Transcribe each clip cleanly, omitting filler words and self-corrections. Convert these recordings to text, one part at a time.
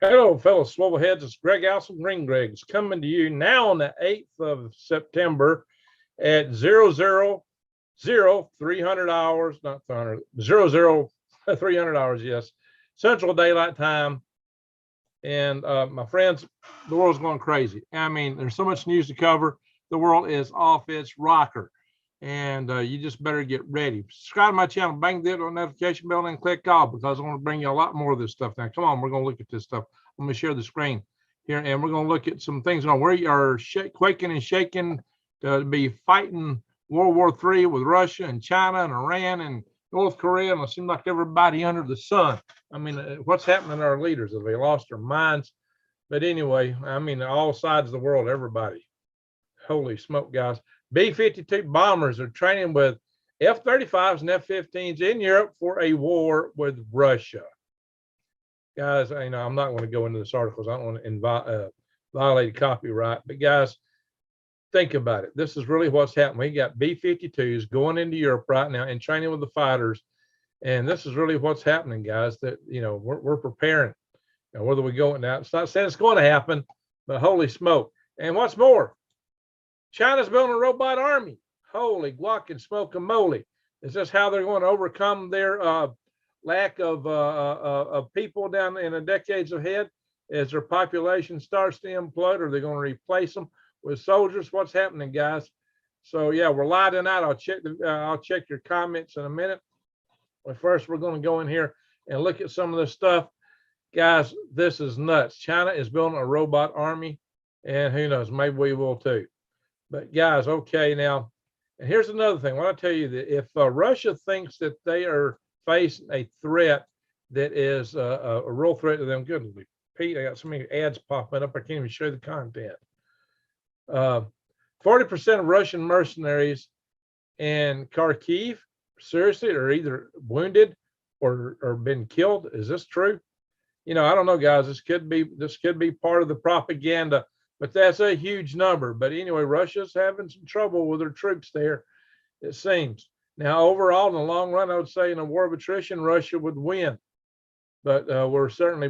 Hello, fellow swivel heads. It's Greg Alson, Green Greg. It's coming to you now on the 8th of September at 300 hours, not 300, 300 hours, yes, Central Daylight Time. And my friends, the world's going crazy. I mean, there's so much news to cover. The world is off its rocker. And you just better get ready. Subscribe to my channel, bang the notification bell, and click all because I want to bring you a lot more of this stuff now. Come on, we're going to look at this stuff. I'm going to share the screen here, and we're going to look at some things on where you are quaking and shaking to be fighting World War III with Russia and China and Iran and North Korea, and it seems like everybody under the sun. I mean, what's happening to our leaders? Have they lost their minds? But anyway, I mean, all sides of the world, everybody. Holy smoke, guys. B-52 bombers are training with F-35s and F-15s in Europe for a war with Russia. Guys, I'm not going to go into this article because I don't want to violate copyright. But guys, think about it. This is really what's happening. We got B-52s going into Europe right now and training with the fighters. And this is really what's happening, guys, that, we're preparing. Now, whether we go now, it's not saying it's going to happen, but holy smoke. And what's more, China's building a robot army. Holy guac and smoke and moly. Is this how they're going to overcome their lack of people down in the decades ahead as their population starts to implode? Are they going to replace them with soldiers? What's happening, guys? So yeah, we're lighting out. I'll check your comments in a minute. But first, we're going to go in here and look at some of this stuff. Guys, this is nuts. China is building a robot army, and who knows, maybe we will too. But guys, okay, now, and here's another thing. When I tell you that if Russia thinks that they are facing a threat that is a real threat to them, good, Pete, I got so many ads popping up, I can't even show the content. 40% of Russian mercenaries in Kharkiv, seriously, are either wounded or been killed. Is this true? I don't know, guys. This could be part of the propaganda. But that's a huge number. But anyway, Russia's having some trouble with their troops there, it seems. Now, overall, in the long run, I would say in a war of attrition, Russia would win. But we're certainly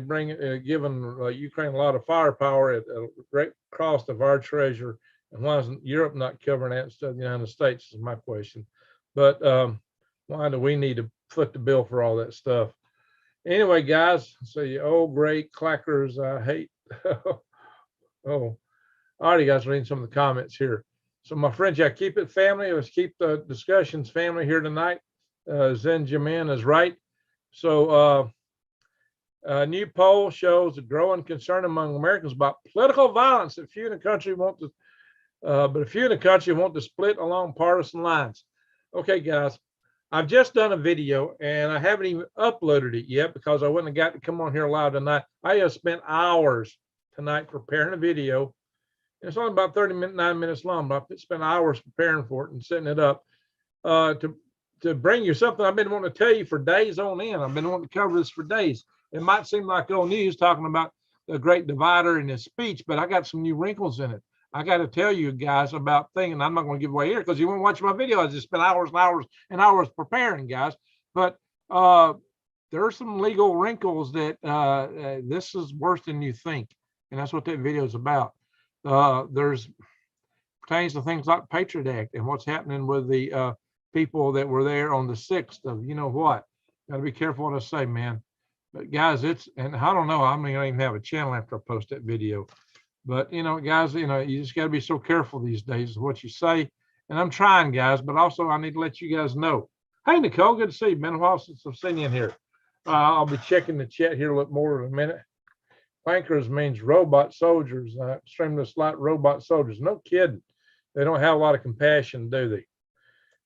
giving Ukraine a lot of firepower at a great cost of our treasure. And why is Europe not covering that instead of the United States is my question. But why do we need to foot the bill for all that stuff? Anyway, guys, so great clackers, I hate. Oh, all right, guys, reading some of the comments here. So my friends, yeah, keep it family. Let's keep the discussions family here tonight. Zen Jamin is right. So a new poll shows a growing concern among Americans about political violence that few in the country want to split along partisan lines. Okay, guys, I've just done a video and I haven't even uploaded it yet because I wouldn't have got to come on here live tonight. I have spent hours tonight preparing a video. It's only about 9 minutes long, but I spent hours preparing for it and setting it up to bring you something I've been wanting to tell you for days on end. I've been wanting to cover this for days. It might seem like old news talking about the great divider in his speech, but I got some new wrinkles in it. I got to tell you guys about things, and I'm not going to give away here because you won't watch my video. I just spent hours and hours and hours preparing, guys. But there are some legal wrinkles that this is worse than you think. And that's what that video is about. There's pertains to things like Patriot Act and what's happening with the people that were there on the 6th of, what. Got to be careful what I say, man. But guys, and I don't know, I don't even have a channel after I post that video. But, guys, you just got to be so careful these days of what you say. And I'm trying, guys, but also I need to let you guys know. Hey, Nicole, good to see you. Been a while since I've seen you in here. I'll be checking the chat here a little more in a minute. Plankers means robot soldiers, extremely slight robot soldiers. No kidding. They don't have a lot of compassion, do they?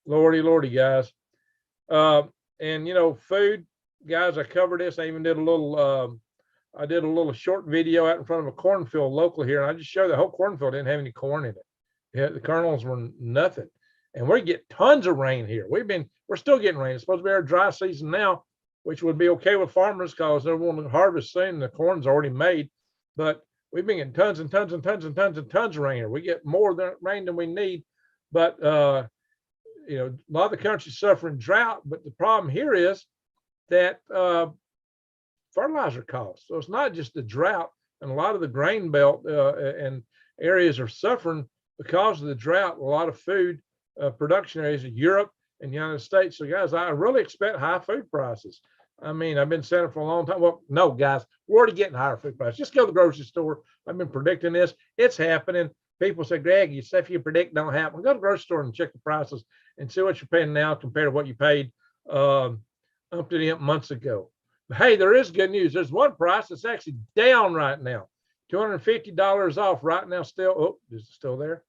Lordy, guys. And, food, guys, I covered this. I even did a little short video out in front of a cornfield local here. And I just showed the whole cornfield didn't have any corn in it. Yeah, the kernels were nothing. And we get tons of rain here. We're still getting rain. It's supposed to be our dry season now, which would be okay with farmers because they're wanting to harvest soon. The corn's already made, but we've been getting tons and tons and tons and tons and tons of rain here. We get more rain than we need, but a lot of the country's suffering drought. But the problem here is that fertilizer costs. So it's not just the drought, and a lot of the grain belt and areas are suffering because of the drought. A lot of food production areas in Europe and the United States. So guys, I really expect high food prices. I mean, I've been saying it for a long time. Well, no, guys, we're already getting higher food prices. Just go to the grocery store. I've been predicting this. It's happening. People say, Greg, you stuff you predict don't happen. Go to the grocery store and check the prices and see what you're paying now compared to what you paid up to the months ago. But hey, there is good news. There's one price that's actually down right now. $250 off right now still. Oh, is it still there?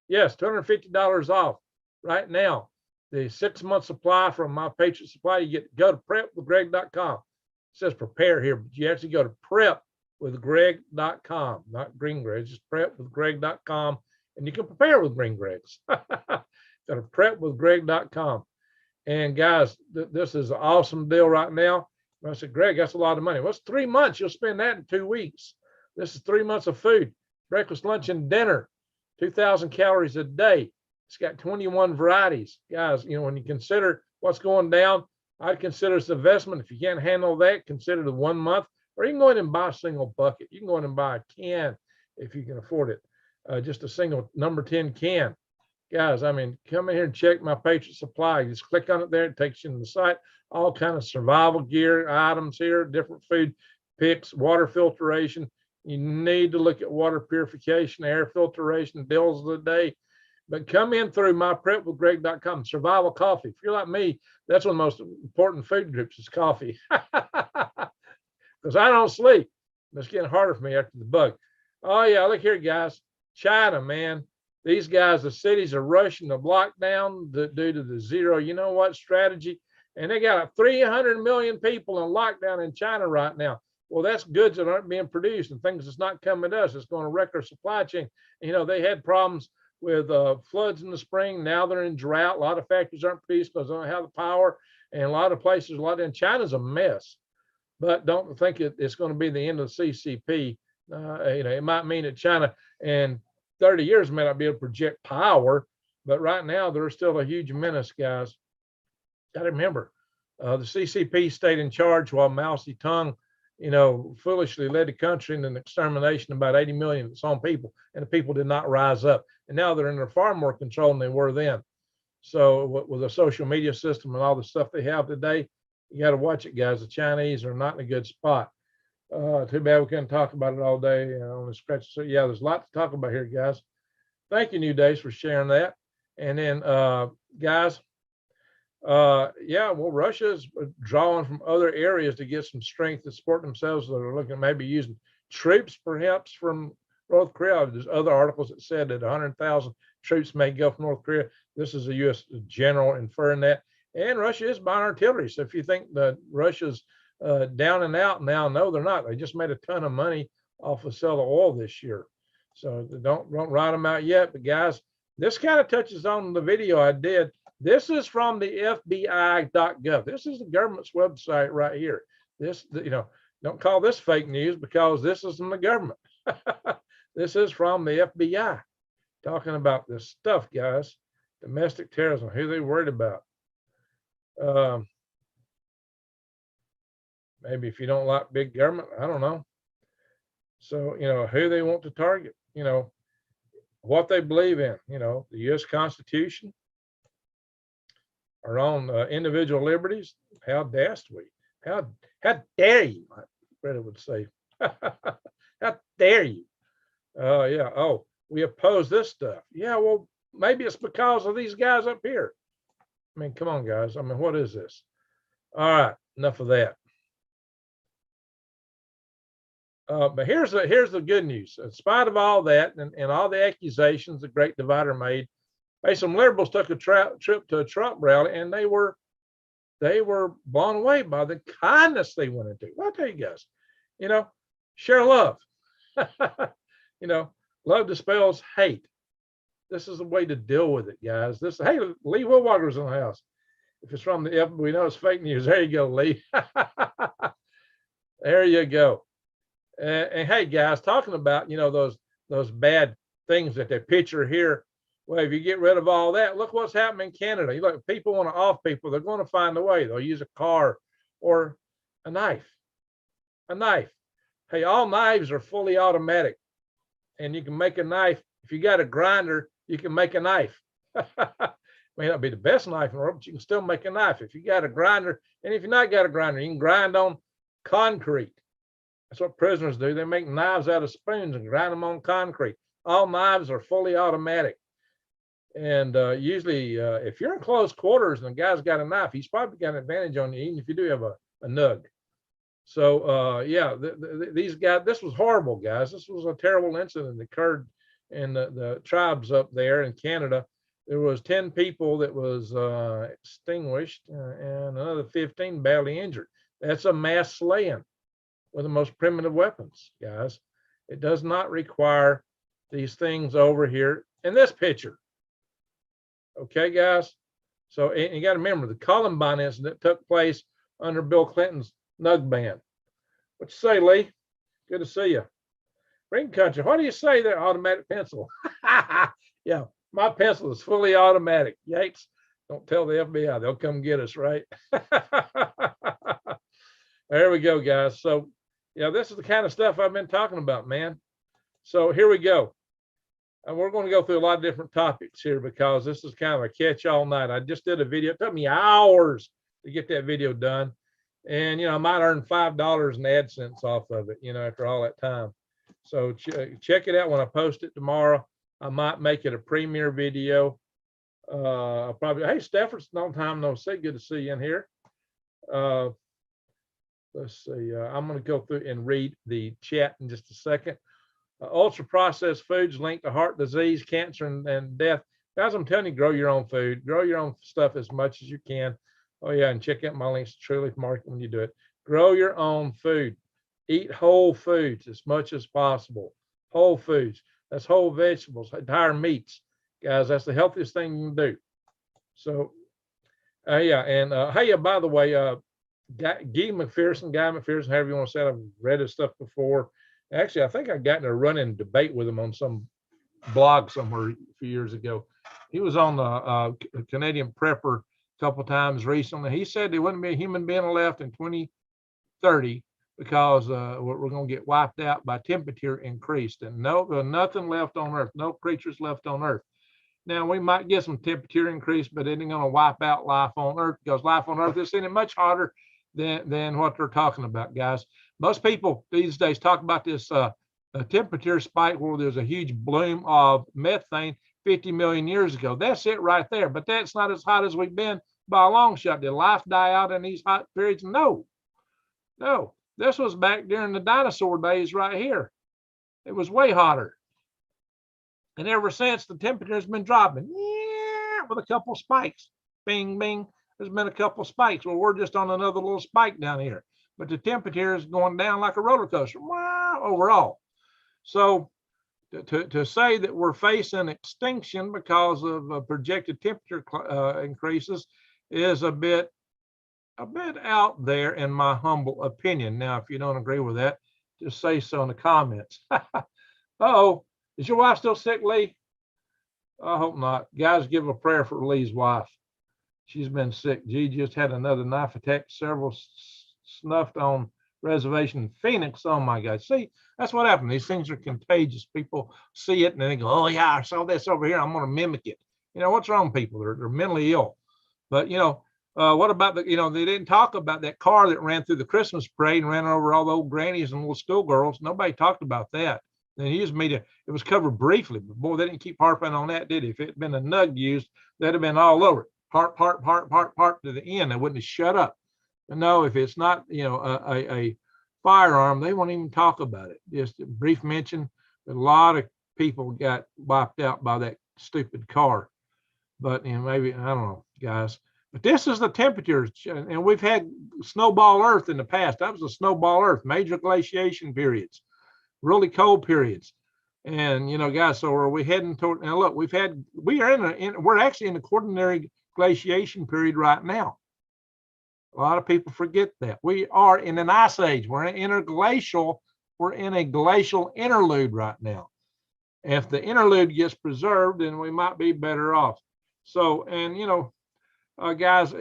Yes, $250 off right now. The 6-month supply from My Patriot Supply, you get go to prepwithgreg.com. It says prepare here, but you actually go to prepwithgreg.com, not Green Greg, just prepwithgreg.com, and you can prepare with Green Gregs. Go to prepwithgreg.com. And guys, this is an awesome deal right now. I said, Greg, that's a lot of money. Well, it's 3 months. You'll spend that in 2 weeks. This is 3 months of food, breakfast, lunch, and dinner, 2,000 calories a day. It's got 21 varieties. Guys, you know, when you consider what's going down, I'd consider this investment. If you can't handle that, consider the 1 month, or you can go ahead and buy a single bucket. You can go ahead and buy a can if you can afford it. Just a single number 10 can. Guys, I mean, come in here and check My Patriot Supply. You just click on it there. It takes you to the site. All kind of survival gear items here, different food picks, water filtration. You need to look at water purification, air filtration, deals of the day. But come in through myprepwithgreg.com. Survival coffee. If you're like me, that's one of the most important food groups is coffee. Because I don't sleep. It's getting harder for me after the bug. Oh, yeah, look here, guys. China, man. These guys, the cities are rushing to lockdown due to the zero, you know what, strategy. And they got 300 million people in lockdown in China right now. Well, that's goods that aren't being produced and things that's not coming to us. It's going to wreck our supply chain. You know, they had problems with floods in the spring. Now they're in drought. A lot of factories aren't produced because they don't have the power. And a lot of places, in China's a mess. But don't think it's going to be the end of the CCP. You know, it might mean that China in 30 years may not be able to project power, but right now they're still a huge menace, guys. Got to remember, the CCP stayed in charge while Mao Zedong, you know, foolishly led the country in an extermination of about 80 million of its own people, and the people did not rise up. And now they're under far more control than they were then. So with a social media system and all the stuff they have today, you got to watch it, guys. The Chinese are not in a good spot. Too bad we couldn't talk about it all day, you know, on the scratch. So yeah, there's a lot to talk about here, guys. Thank you, New Days, for sharing that. And then, guys, yeah, well, Russia's drawing from other areas to get some strength to support themselves. So they're looking at maybe using troops, perhaps, from North Korea. There's other articles that said that 100,000 troops may go from North Korea. This is a U.S. general inferring that. And Russia is buying artillery. So if you think that Russia's down and out now, no, they're not. They just made a ton of money off of sale of oil this year. So don't write them out yet. But guys, this kind of touches on the video I did. This is from the FBI.gov. This is the government's website right here. This, you know, don't call this fake news because this is from the government. This is from the FBI talking about this stuff, guys. Domestic terrorism, who they worried about. Maybe if you don't like big government, I don't know. So, you know, who they want to target, you know, what they believe in, you know, the U.S. Constitution, our own individual liberties. How dast we? How dare you? My brother would say. How dare you? Yeah. Oh, we oppose this stuff. Yeah. Well, maybe it's because of these guys up here. I mean, come on, guys. I mean, what is this? All right. Enough of that. But here's the good news. In spite of all that and all the accusations the Great Divider made, hey, some liberals took a trip to a Trump rally, and they were blown away by the kindness they went into. Well, I'll tell you guys, you know, share love. You know, love dispels hate. This is the way to deal with it, guys. Hey, Lee Woolwalker's in the house. If it's from the F, we know it's fake news. There you go, Lee. There you go. And hey, guys, talking about, you know, those bad things that they picture here. Well, if you get rid of all that, look what's happening in Canada. You look, people want to off people. They're going to find a way. They'll use a car or a knife. a knife. Hey, all knives are fully automatic, and you can make a knife. If you got a grinder, you can make a knife. May not be the best knife in the world, but you can still make a knife. If you got a grinder, and if you're not got a grinder, you can grind on concrete. That's what prisoners do. They make knives out of spoons and grind them on concrete. All knives are fully automatic. And usually, if you're in close quarters and the guy's got a knife, he's probably got an advantage on you, even if you do have a nug. So, yeah, these guys, this was horrible, guys. This was a terrible incident that occurred in the tribes up there in Canada. There was 10 people that was extinguished and another 15 badly injured. That's a mass slaying with the most primitive weapons, guys. It does not require these things over here in this picture. Okay, guys? So and you got to remember, the Columbine incident took place under Bill Clinton's nug ban. What you say, Lee? Good to see you. Ring Country, what do you say there, automatic pencil? Yeah, my pencil is fully automatic. Yates, don't tell the FBI. They'll come get us, right? There we go, guys. So, yeah, this is the kind of stuff I've been talking about, man. So here we go. And we're going to go through a lot of different topics here because this is kind of a catch-all night. I just did a video. It took me hours to get that video done. And, I might earn $5 in AdSense off of it, after all that time. So check it out when I post it tomorrow. I might make it a premiere video. Probably, hey, Stefford's, long time no see. Good to see you in here. Let's see. I'm going to go through and read the chat in just a second. Ultra processed foods linked to heart disease, cancer, and death. Guys, I'm telling you, grow your own food. Grow your own stuff as much as you can. Oh, yeah, and check out my links to True Leaf Market when you do it. Grow your own food. Eat whole foods as much as possible. Whole foods. That's whole vegetables, entire meats. Guys, that's the healthiest thing you can do. So, yeah, and hey, by the way, Guy McPherson, however you want to say it, I've read his stuff before. Actually, I think I got in a running debate with him on some blog somewhere a few years ago. He was on the Canadian Prepper a couple times recently. He said there wouldn't be a human being left in 2030 because we're going to get wiped out by temperature increased. And no, there's nothing left on Earth, no creatures left on Earth. Now, we might get some temperature increase, but it ain't going to wipe out life on Earth because life on Earth is any much hotter than what they're talking about, guys. Most people these days talk about this temperature spike where there's a huge bloom of methane 50 million years ago. That's it right there. But that's not as hot as we've been by a long shot. Did life die out in these hot periods? No. This was back during the dinosaur days right here. It was way hotter. And ever since, the temperature has been dropping with a couple spikes. Bing, bing. There's been a couple spikes. Well, we're just on another little spike down here. But the temperature is going down like a roller coaster overall. So to say that we're facing extinction because of projected temperature increases is a bit out there in my humble opinion. Now, if you don't agree with that, just say so in the comments. Uh-oh, is your wife still sick, Lee? I hope not. Guys, give a prayer for Lee's wife. She's been sick. G just had another knife attack, several snuffed on reservation in Phoenix. Oh my God. See, that's what happened. These things are contagious. People see it and they go, oh yeah, I saw this over here. I'm going to mimic it. What's wrong with people? They're mentally ill. But, what about they didn't talk about that car that ran through the Christmas parade and ran over all the old grannies and little schoolgirls. Nobody talked about that. And it was covered briefly, but boy, they didn't keep harping on that, did it? If it had been a nug used, that'd have been all over it. Harp to the end. They wouldn't have shut up. But no, if it's not, a firearm, they won't even talk about it. Just a brief mention. A lot of people got wiped out by that stupid car. But maybe, I don't know, guys. But this is the temperatures, and we've had snowball Earth in the past. That was a snowball Earth, major glaciation periods, really cold periods. And guys, so are we heading toward? Now look, we're actually in the quaternary glaciation period right now. A lot of people forget that we are in an ice age. We're in a glacial interlude right now. If the interlude gets preserved, then we might be better off. So, and guys,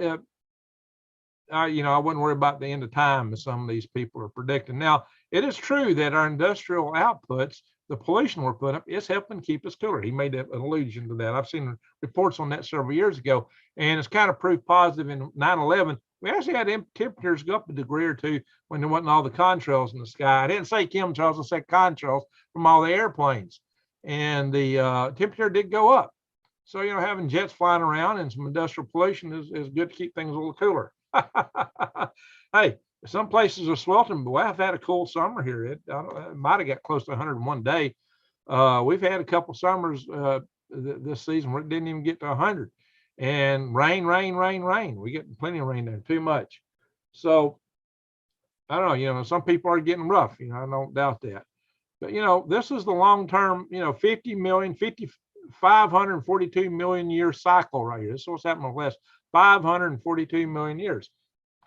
I wouldn't worry about the end of time as some of these people are predicting. Now, it is true that our industrial outputs, the pollution we're putting up, is helping keep us cooler. He made an allusion to that. I've seen reports on that several years ago, and it's kind of proof positive. In 9/11, we actually had temperatures go up a degree or two when there wasn't all the contrails in the sky. I didn't say chemtrails, I said contrails from all the airplanes, and the temperature did go up. So, having jets flying around and some industrial pollution is good to keep things a little cooler. Hey, some places are sweltering, but I've had a cool summer here. It might have got close to 101 day. We've had a couple summers this season where it didn't even get to 100. And rain. We get plenty of rain there, too much. So I don't know, some people are getting rough, I don't doubt that. But, this is the long-term, 542 million year cycle right here. This is what's happened in the last 542 million years.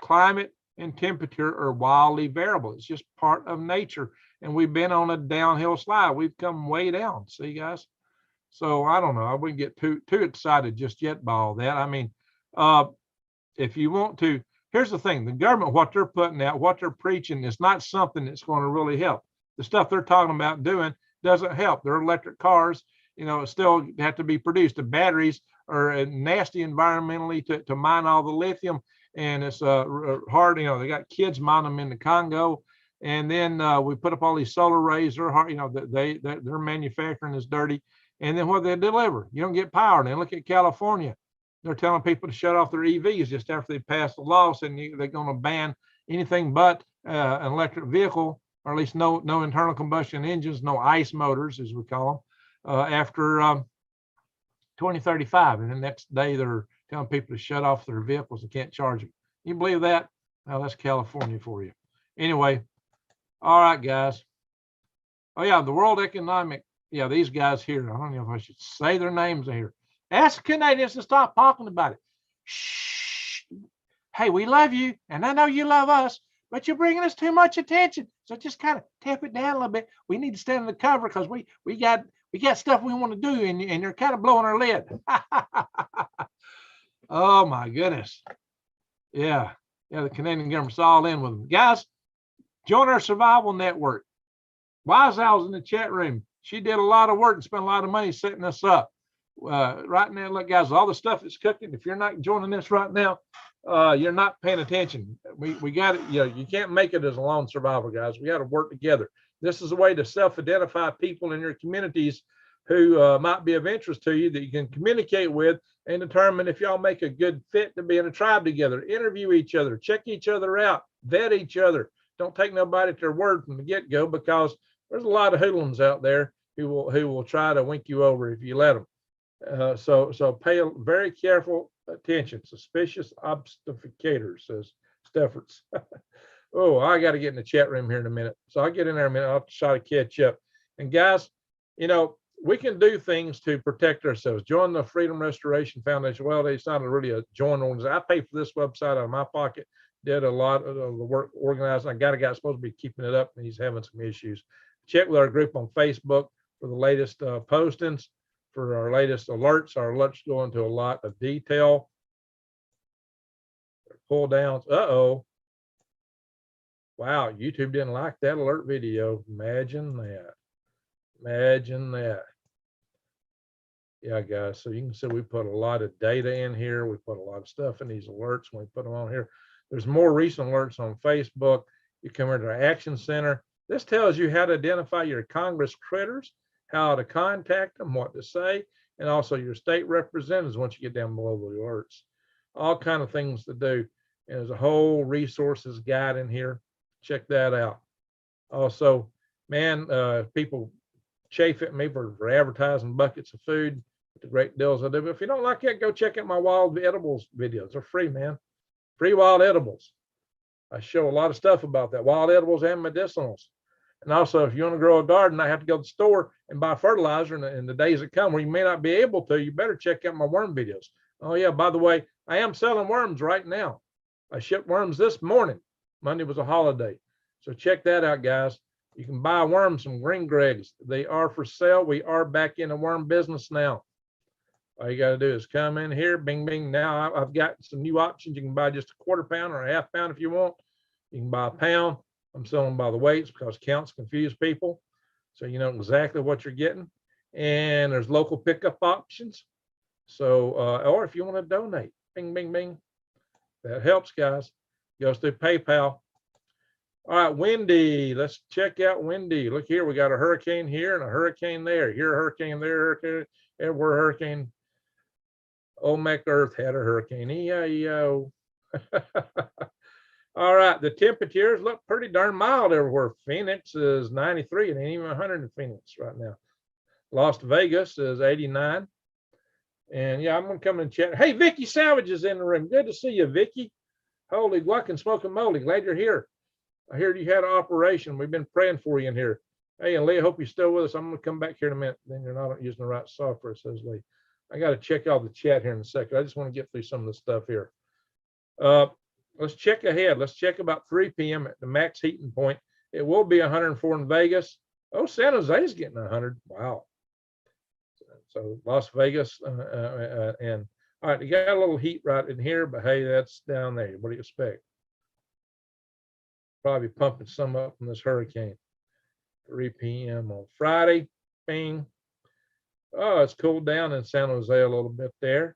Climate and temperature are wildly variable. It's just part of nature. And we've been on a downhill slide. We've come way down. See, guys? So I don't know. I wouldn't get too excited just yet by all that. I mean, if you want to, here's the thing. The government, what they're putting out, what they're preaching is not something that's going to really help. The stuff they're talking about doing doesn't help. Their electric cars, still have to be produced. The batteries are nasty environmentally to mine all the lithium, and it's hard. They got kids mine them in the Congo, and then we put up all these solar arrays. They're hard. Their manufacturing is dirty, and then what they deliver, you don't get power. And then look at California. They're telling people to shut off their EVs just after they pass the law, saying they're going to ban anything but an electric vehicle, or at least no internal combustion engines, no ICE motors, as we call them, after 2035. And the next day they're telling people to shut off their vehicles and can't charge them. You believe that? Well, that's California for you. Anyway, all right, guys. Oh yeah, the World Economic, these guys here, I don't know if I should say their names here. Ask Canadians to stop talking about it. Shh. Hey, we love you, and I know you love us, but you're bringing us too much attention. So just kind of tap it down a little bit. We need to stand in the cover because we got stuff we want to do, and you're kind of blowing our lid. Oh my goodness. Yeah, the Canadian government's all in with them. Guys, join our survival network. Wise Owl's in the chat room. She did a lot of work and spent a lot of money setting us up. Right now, look, guys, all the stuff that's cooking, if you're not joining this right now, you're not paying attention. We got it. You can't make it as a lone survivor, guys. We got to work together. This is a way to self-identify people in your communities who might be of interest to you that you can communicate with and determine if y'all make a good fit to be in a tribe together. Interview each other, check each other out, vet each other. Don't take nobody at their word from the get-go, because there's a lot of hoodlums out there who will try to wink you over if you let them. So pay very careful attention. Suspicious obfuscators, says Steffords. Oh, I got to get in the chat room here in a minute. So I'll get in there in a minute. I'll try to catch up. And guys, we can do things to protect ourselves. Join the Freedom Restoration Foundation. Well, it's not really a join organization. I pay for this website out of my pocket. Did a lot of the work organizing. I got a guy supposed to be keeping it up, and he's having some issues. Check with our group on Facebook for the latest postings, for our latest alerts. Our alerts go into a lot of detail. Pull downs. Uh-oh. Wow, YouTube didn't like that alert video. Imagine that. Imagine that. Yeah, guys, so you can see we put a lot of data in here. We put a lot of stuff in these alerts when we put them on here. There's more recent alerts on Facebook. You come into our Action Center. This tells you how to identify your Congress critters, how to contact them, what to say, and also your state representatives once you get down below the alerts. All kind of things to do. And there's a whole resources guide in here. Check that out. Also, man, people chafe at me for advertising buckets of food, the great deals I do. But if you don't like that, go check out my wild edibles videos. They're free, man. Free wild edibles. I show a lot of stuff about that, wild edibles and medicinals. And also, if you want to grow a garden, I have to go to the store and buy fertilizer in the days that come where you may not be able to. You better check out my worm videos. Oh, yeah, by the way, I am selling worms right now. I shipped worms this morning. Monday was a holiday. So check that out, guys. You can buy worms from Green Greg's. They are for sale. We are back in the worm business now. All you got to do is come in here, bing, bing. Now I've got some new options. You can buy just a quarter pound or a half pound if you want. You can buy a pound. I'm selling by the weights because counts confuse people. So you know exactly what you're getting. And there's local pickup options. So, or if you want to donate, bing, bing, bing. That helps, guys. Goes through PayPal. All right, Wendy. Let's check out Wendy. Look here. We got a hurricane here and a hurricane there. Here, a hurricane there, hurricane, everywhere, hurricane. Olmec Earth had a hurricane. E-I-E-O. All right, the temperatures look pretty darn mild everywhere. Phoenix is 93. It ain't even 100 in Phoenix right now. Las Vegas is 89. And yeah, I'm going to come and chat. Hey, Vicky Savage is in the room. Good to see you, Vicky. Holy guackin' smoking moly. Glad you're here. I heard you had an operation. We've been praying for you in here. Hey, and Lee, I hope you're still with us. I'm going to come back here in a minute. Then you're not using the right software, says Lee. I got to check out the chat here in a second. I just want to get through some of the stuff here. Let's check ahead. Let's check about 3 p.m. at the max heating point. It will be 104 in Vegas. Oh, San Jose is getting 100. Wow. So Las Vegas and all right, you got a little heat right in here, but hey, that's down there. What do you expect? Probably pumping some up from this hurricane. 3 p.m. on Friday. Bing. Oh, it's cooled down in San Jose a little bit there.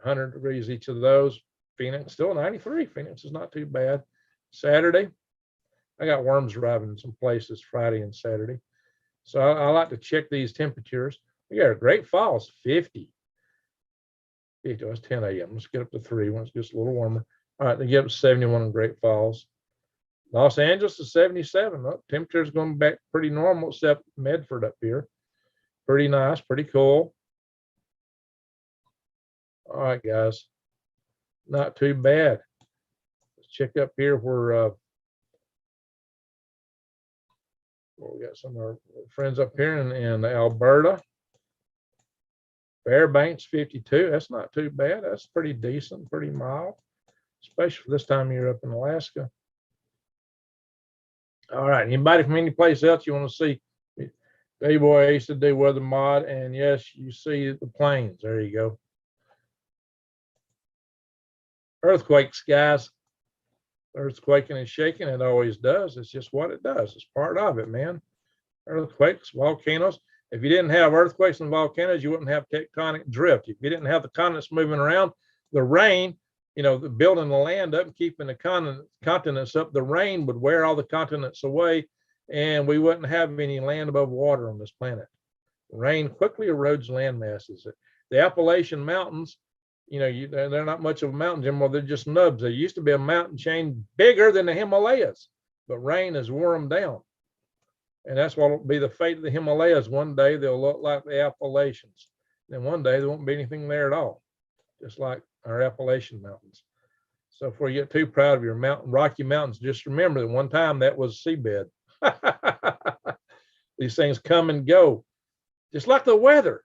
100 degrees each of those. Phoenix still 93. Phoenix is not too bad. Saturday, I got worms arriving in some places Friday and Saturday. So I like to check these temperatures. We got a Great Falls 50. 50, it's 10 a.m. Let's get up to 3 when it gets a little warmer. All right, they get up to 71 in Great Falls. Los Angeles is 77. Well, temperature's going back pretty normal except Medford up here. Pretty nice, pretty cool. All right, guys. Not too bad. Let's check up here where we got some of our friends up here in Alberta. Fairbanks 52. That's not too bad. That's pretty decent, pretty mild, especially for this time of year up in Alaska. All right. Anybody from any place else you want to see? Hey boy, I used to do weather mod, and yes, you see the planes. There you go. Earthquakes, guys. Earthquaking and shaking, it always does. It's just what it does. It's part of it, man. Earthquakes, volcanoes. If you didn't have earthquakes and volcanoes, you wouldn't have tectonic drift. If you didn't have the continents moving around, the rain, you know, building the land up, keeping the continents up, the rain would wear all the continents away, and we wouldn't have any land above water on this planet. Rain quickly erodes land masses. The Appalachian Mountains, you know, they're not much of a mountain anymore. They're just nubs. There used to be a mountain chain bigger than the Himalayas, but rain has worn them down. And that's what will be the fate of the Himalayas. One day they'll look like the Appalachians. Then one day there won't be anything there at all, just like our Appalachian Mountains. So before you get too proud of your Rocky Mountains, just remember that one time that was seabed. These things come and go, just like the weather.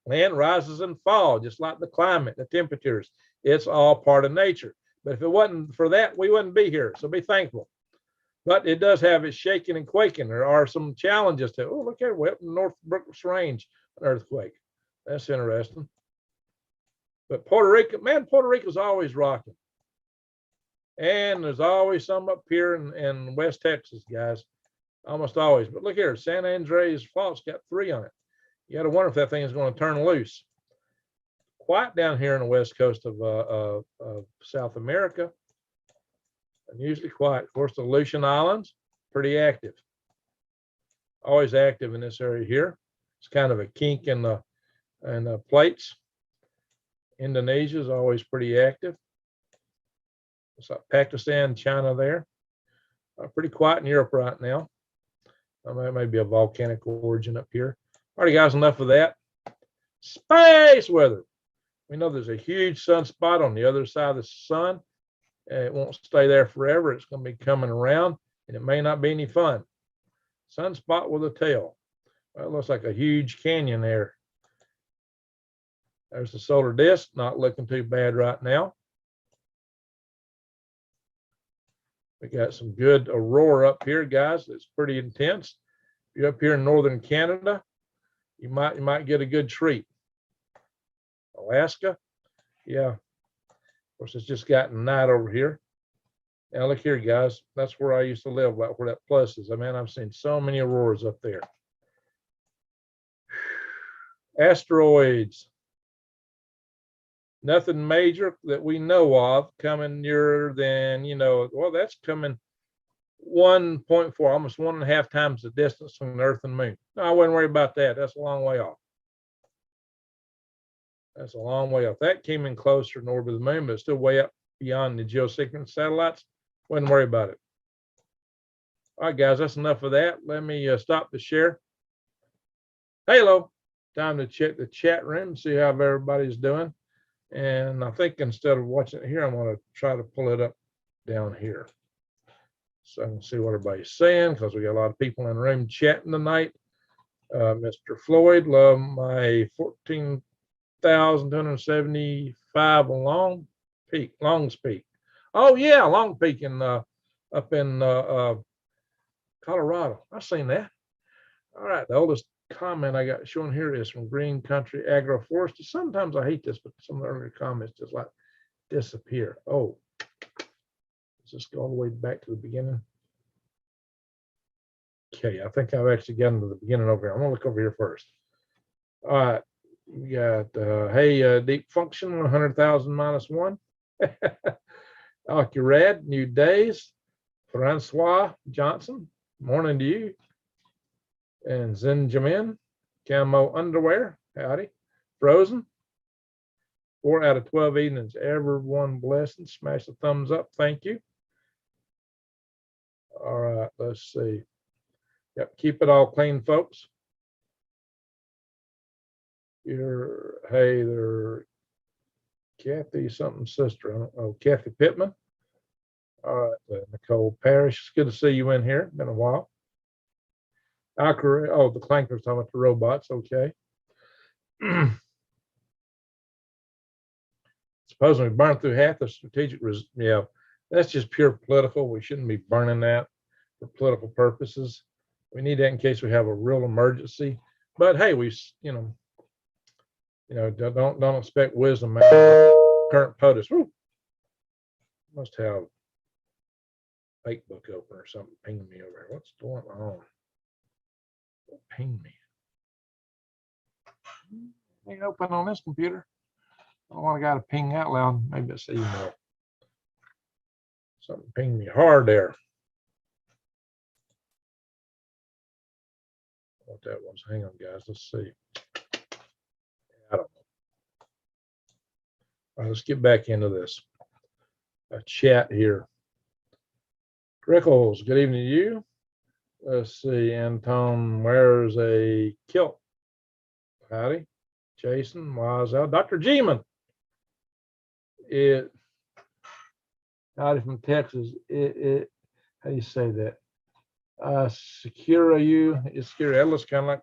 Land rises and falls, just like the climate, the temperatures. It's all part of nature. But if it wasn't for that, we wouldn't be here. So be thankful. But it does have its shaking and quaking. There are some challenges to, oh, look at it, North Brooks Range, an earthquake. That's interesting. But Puerto Rico, man, Puerto Rico's always rocking. And there's always some up here in West Texas, guys. Almost always. But look here, San Andreas Fault's got 3 on it. You got to wonder if that thing is going to turn loose. Quiet down here on the west coast of South America. Unusually quiet. Of course, the Aleutian Islands, pretty active. Always active in this area here. It's kind of a kink in the plates. Indonesia is always pretty active. It's like Pakistan, China there. Pretty quiet in Europe right now. Maybe a volcanic origin up here. All right, guys, enough of that. Space weather. We know there's a huge sunspot on the other side of the sun. It won't stay there forever. It's going to be coming around, and it may not be any fun. Sunspot with a tail. Well, it looks like a huge canyon there. There's the solar disk, not looking too bad right now. We got some good aurora up here, guys. It's pretty intense. If you're up here in northern Canada, you might get a good treat. Alaska, yeah. Of course, it's just gotten night over here. Now look here, guys. That's where I used to live, right where that plus is. I mean, I've seen so many auroras up there. Asteroids. Nothing major that we know of coming nearer than, you know, well, that's coming 1.4, almost 1.5 times the distance from the Earth and Moon. No, I wouldn't worry about that. That's a long way off. That's a long way off. That came in closer in orbit of the Moon, but it's still way up beyond the geosynchronous satellites. Wouldn't worry about it. All right, guys, that's enough of that. Let me stop the share. Hello. Time to check the chat room, see how everybody's doing. And I think instead of watching it here, I'm going to try to pull it up down here so I can see what everybody's saying, because we got a lot of people in the room chatting tonight. Mr. Floyd, love my 14,275 Long Peak. Oh yeah, Long Peak in up in Colorado. I've seen that. All right, the oldest comment I got shown here is from Green Country Agroforestry. Sometimes I hate this, but some of the earlier comments just like disappear. Oh, let's just go all the way back to the beginning. Okay, I think I've actually gotten to the beginning over here. I'm gonna look over here first. All right, we got hey, Deep Function 100,000 minus 1. Accurad, New Days, Francois Johnson, morning to you. And Zenjamin, Camo Underwear, howdy. Frozen, 4 out of 12 evenings. Everyone blessing. Smash the thumbs up. Thank you. All right, let's see. Yep, keep it all clean, folks. Hey there, Kathy something sister. I don't know, Kathy Pittman. All right, Nicole Parrish. It's good to see you in here. Been a while. Oh, the clankers talking about the robots. Okay. Supposedly we burned through half the strategic. Yeah, that's just pure political. We shouldn't be burning that for political purposes. We need that in case we have a real emergency. But hey, don't expect wisdom out of current POTUS. Woo. Must have fake book open or something pinging me over here. What's going on? Ping me. Ain't open on this computer. I don't want a guy to ping out loud. Maybe it's email. Something pinged me hard there. What that was. Hang on, guys. Let's see. I don't know. All right, let's get back into this. A chat here. Grickles, good evening to you. Let's see, Anton wears a kilt. Howdy. Jason, wise out. Dr. G-Man. Howdy from Texas. How do you say that? Secura you. It's Secura. That looks kind of like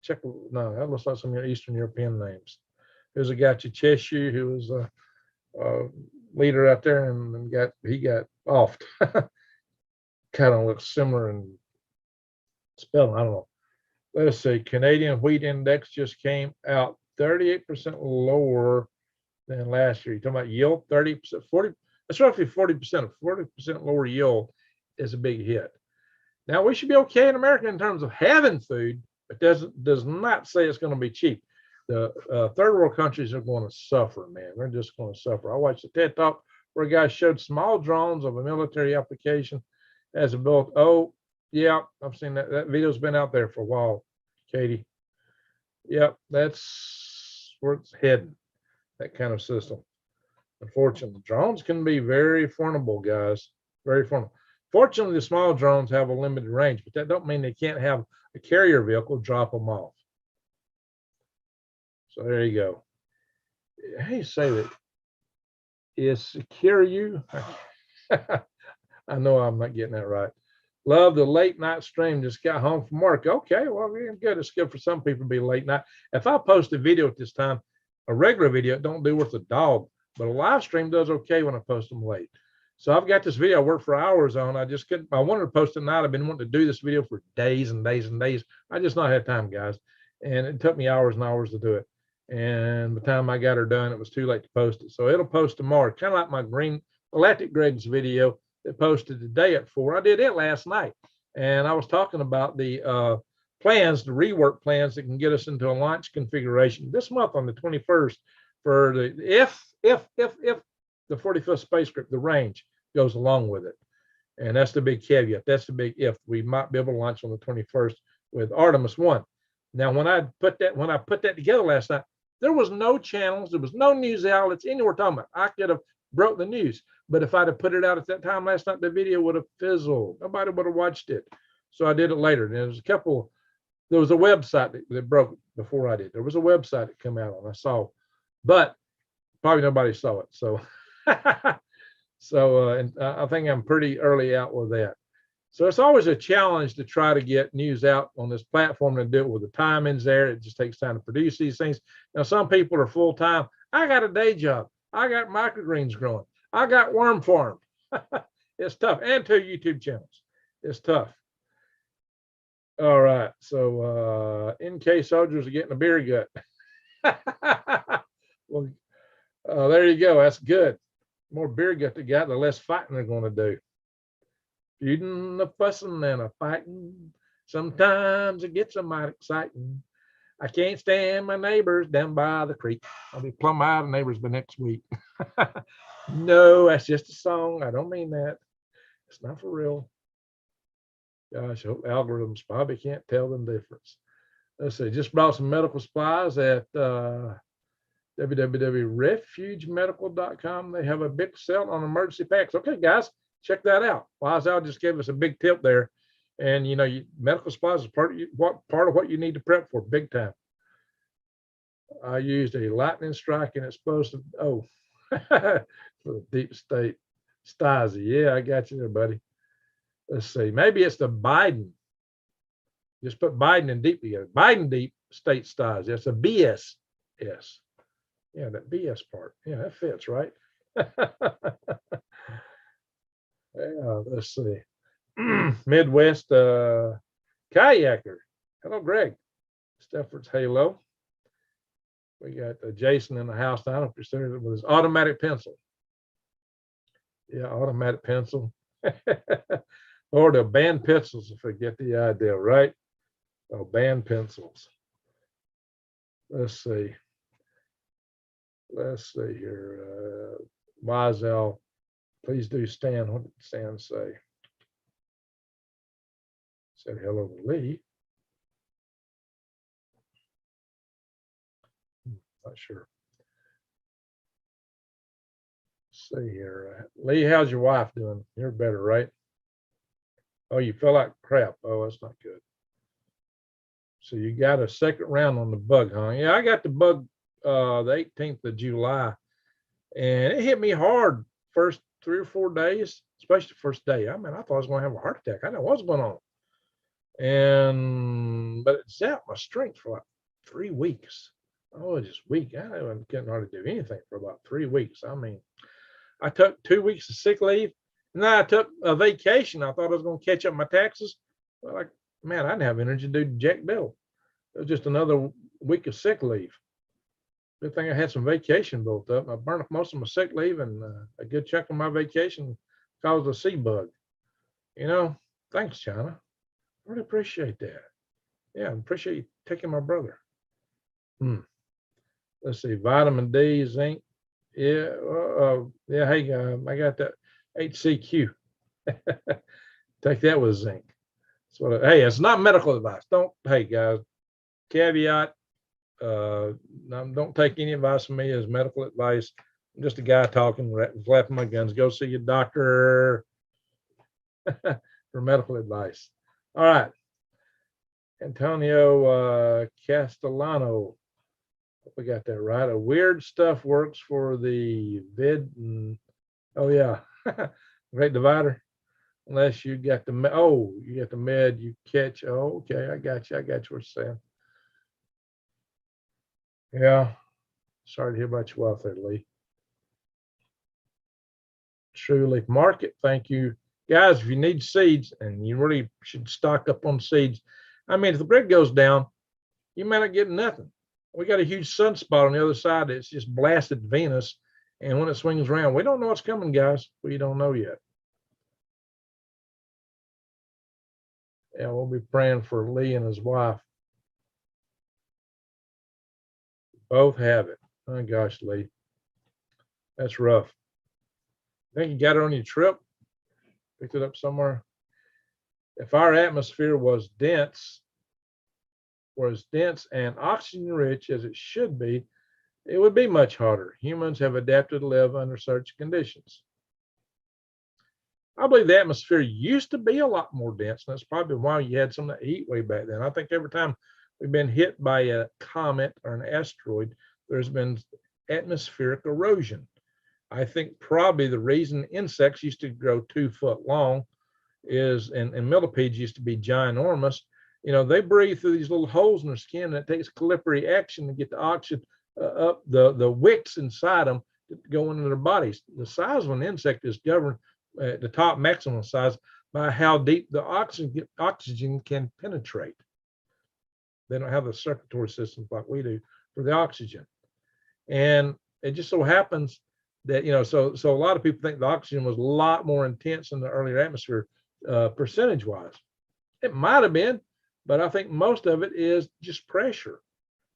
that looks like some of your Eastern European names. There's a guy Cheshire who was a leader out there and he got offed. Kind of looks similar in spelling. I don't know. Let's see. Canadian wheat index just came out 38% lower than last year. You're talking about yield, 30%, 40. That's roughly 40%. 40% lower yield is a big hit. Now we should be okay in America in terms of having food, but does not say it's going to be cheap. The third world countries are going to suffer, man. They're just going to suffer. I watched a TED talk where a guy showed small drones of a military application as a built. Oh, yeah, I've seen that. That video's been out there for a while, Katie. Yep, that's where it's heading, that kind of system. Unfortunately, drones can be very formidable, guys. Very formidable. Fortunately, the small drones have a limited range, but that don't mean they can't have a carrier vehicle drop them off. So there you go. Hey, say that. Is secure you? I know I'm not getting that right. Love the late night stream. Just got home from work. Okay, well, good. It's good for some people to be late night. If I post a video at this time, a regular video, it don't do worth a dog, but a live stream does okay when I post them late. So I've got this video I worked for hours on. I wanted to post it tonight. I've been wanting to do this video for days and days and days. I just not had time, guys. and it took me hours and hours to do it. And by the time I got her done, it was too late to post it. So it'll post tomorrow, kind of like my Green Electric Greg's video that posted today at 4. I did it last night, and I was talking about the plans, the rework plans that can get us into a launch configuration this month on the 21st for the if the 45th spacecraft, the range goes along with it. And that's the big caveat. That's the big if. We might be able to launch on the 21st with Artemis 1. Now, when I put that together last night, there was no channels, there was no news outlets anywhere talking about it. I could have broke the news, but if I'd have put it out at that time last night, the video would have fizzled. Nobody would have watched it. So I did it later. And there was a website that broke before I did. There was a website that came out on, I saw, but probably nobody saw it. So, and I think I'm pretty early out with that. So it's always a challenge to try to get news out on this platform and do it with the timings there. It just takes time to produce these things. Now, some people are full time. I got a day job. I got microgreens growing. I got worm farm. It's tough. And 2 YouTube channels. It's tough. All right. So NK soldiers are getting a beer gut. Well, there you go. That's good. The more beer gut they got, the less fighting they're going to do. Feuding, a fussing, and a fighting. Sometimes it gets a mighty exciting. I can't stand my neighbors down by the creek. I'll be plumb out of neighbors by next week. No, that's just a song. I don't mean that. It's not for real. Gosh, I hope algorithms probably can't tell the difference. Let's see. Just brought some medical supplies at www.refugemedical.com. They have a big sale on emergency packs. Okay, guys. Check that out. Wise just gave us a big tip there. And, medical supplies is part of what you need to prep for, big time. I used a lightning strike and explosive. Oh, for the deep state Stasi. Yeah, I got you there, buddy. Let's see. Maybe it's the Biden. Just put Biden and deep together. Biden deep state Stasi. That's a BS. Yes. Yeah, that BS part. Yeah, that fits, right? Yeah, let's see. Midwest kayaker. Hello, Greg. Stefford's Halo. We got Jason in the house now. With his automatic pencil. Yeah, automatic pencil. Or the band pencils, if I get the idea, right? Oh, band pencils. Let's see. Let's see here. Wiesel. Please do Stan. What did Stan say? Said hello to Lee. Not sure. Let's see here. Lee, how's your wife doing? You're better, right? Oh, you feel like crap. Oh, that's not good. So you got a second round on the bug, huh? Yeah, I got the bug the 18th of July. And it hit me hard first 3 or 4 days, especially the first day. I mean, I thought I was going to have a heart attack. I didn't know what was going on. But it zapped my strength for like 3 weeks. Oh, just weak. I couldn't hardly do anything for about 3 weeks. I mean, I took 2 weeks of sick leave, and then I took a vacation. I thought I was going to catch up my taxes. Well, man, I didn't have energy to do Jack Bill. It was just another week of sick leave. Good thing I had some vacation built up. I burned up most of my sick leave, and a good chunk of my vacation caused a sea bug. Thanks, China. I really appreciate that. Yeah, I appreciate you taking my brother. Let's see, vitamin D, zinc. Yeah, yeah. Hey, I got that HCQ. Take that with zinc. Hey, it's not medical advice. Hey guys, caveat. Don't take any advice from me as medical advice. I'm just a guy talking, flapping my guns. Go see your doctor for medical advice. All right. Antonio Castellano. Hope we got that right. A weird stuff works for the vid. Oh, yeah. Great divider. Unless you got you got the med, you catch. Oh, okay. I got you. I got you what you're saying. Yeah. Sorry to hear about your wife there, Lee. True Leaf Market. Thank you. Guys, if you need seeds, and you really should stock up on seeds. I mean, if the grid goes down, you may not get nothing. We got a huge sunspot on the other side that's just blasted Venus. And when it swings around, we don't know what's coming, guys. We don't know yet. Yeah, we'll be praying for Lee and his wife. Both have it. Oh, gosh, Lee. That's rough. I think you got it on your trip? Picked it up somewhere? If our atmosphere was dense and oxygen rich as it should be, it would be much hotter. Humans have adapted to live under such conditions. I believe the atmosphere used to be a lot more dense, and that's probably why you had some of the heat wave back then. I think every time we've been hit by a comet or an asteroid, there's been atmospheric erosion. I think probably the reason insects used to grow 2 foot long is, and millipedes used to be ginormous. You know, they breathe through these little holes in their skin, and it takes caliperate action to get the oxygen up the wicks inside them to go into their bodies. The size of an insect is governed at the top maximum size by how deep the oxygen can penetrate. They don't have the circulatory systems like we do for the oxygen. And it just so happens that, you know, so a lot of people think the oxygen was a lot more intense in the earlier atmosphere, percentage wise. It might have been, but I think most of it is just pressure.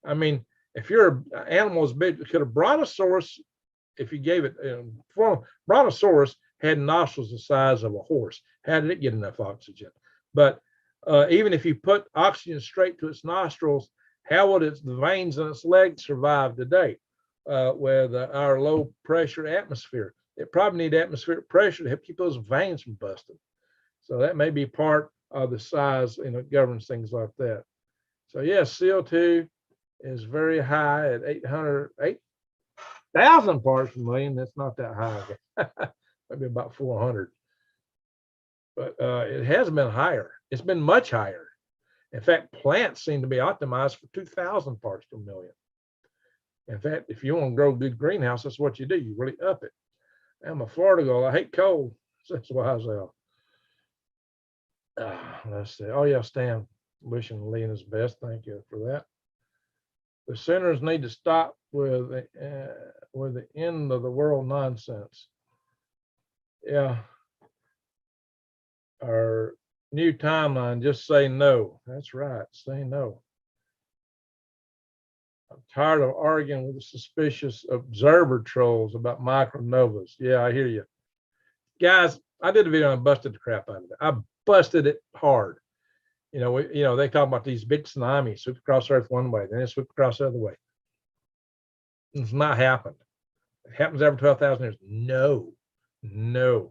I mean, if your animal is big, could a brontosaurus, if you gave it, brontosaurus had nostrils the size of a horse. How did it get enough oxygen? But even if you put oxygen straight to its nostrils, how would the veins in its legs survive today with our low pressure atmosphere? It probably need atmospheric pressure to help keep those veins from busting. So that may be part of the size, you know, governs things like that. So yes, CO2 is very high at 8,000 parts per million. That's not that high. Maybe about 400. But it has been higher. It's been much higher. In fact, plants seem to be optimized for 2,000 parts per million. In fact, if you want to grow a good greenhouse, that's what you do. You really up it. I'm a Florida girl. I hate cold. That's why I was let's see. Oh yeah, Stan, wishing Lee his best. Thank you for that. The sinners need to stop with the end of the world nonsense. Yeah. Our new timeline, just say no. That's right. Say no. I'm tired of arguing with the suspicious observer trolls about micronovas. Yeah, I hear you. Guys, I did a video and I busted the crap out of it. I busted it hard. You know, they talk about these big tsunamis sweep across Earth one way, then it sweep across the other way. It's not happened. It happens every 12,000 years. No. The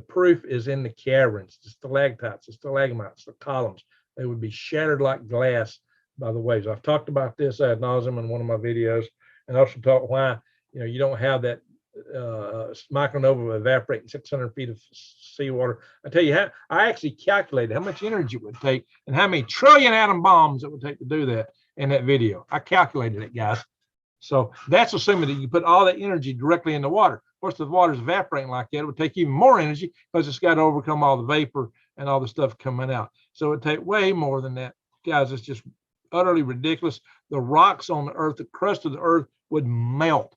proof is in the caverns, the stalactites, the stalagmites, the columns. They would be shattered like glass by the waves. I've talked about this ad nauseum in one of my videos, and also talked why, you know, you don't have that micronova evaporating 600 feet of seawater. I tell you, I actually calculated how much energy it would take and how many trillion atom bombs it would take to do that in that video. I calculated it, guys. So that's assuming that you put all that energy directly in the water. Of course, if the water's evaporating like that, it would take even more energy because it's got to overcome all the vapor and all the stuff coming out. So it would take way more than that. Guys, it's just utterly ridiculous. The rocks on the earth, the crust of the earth would melt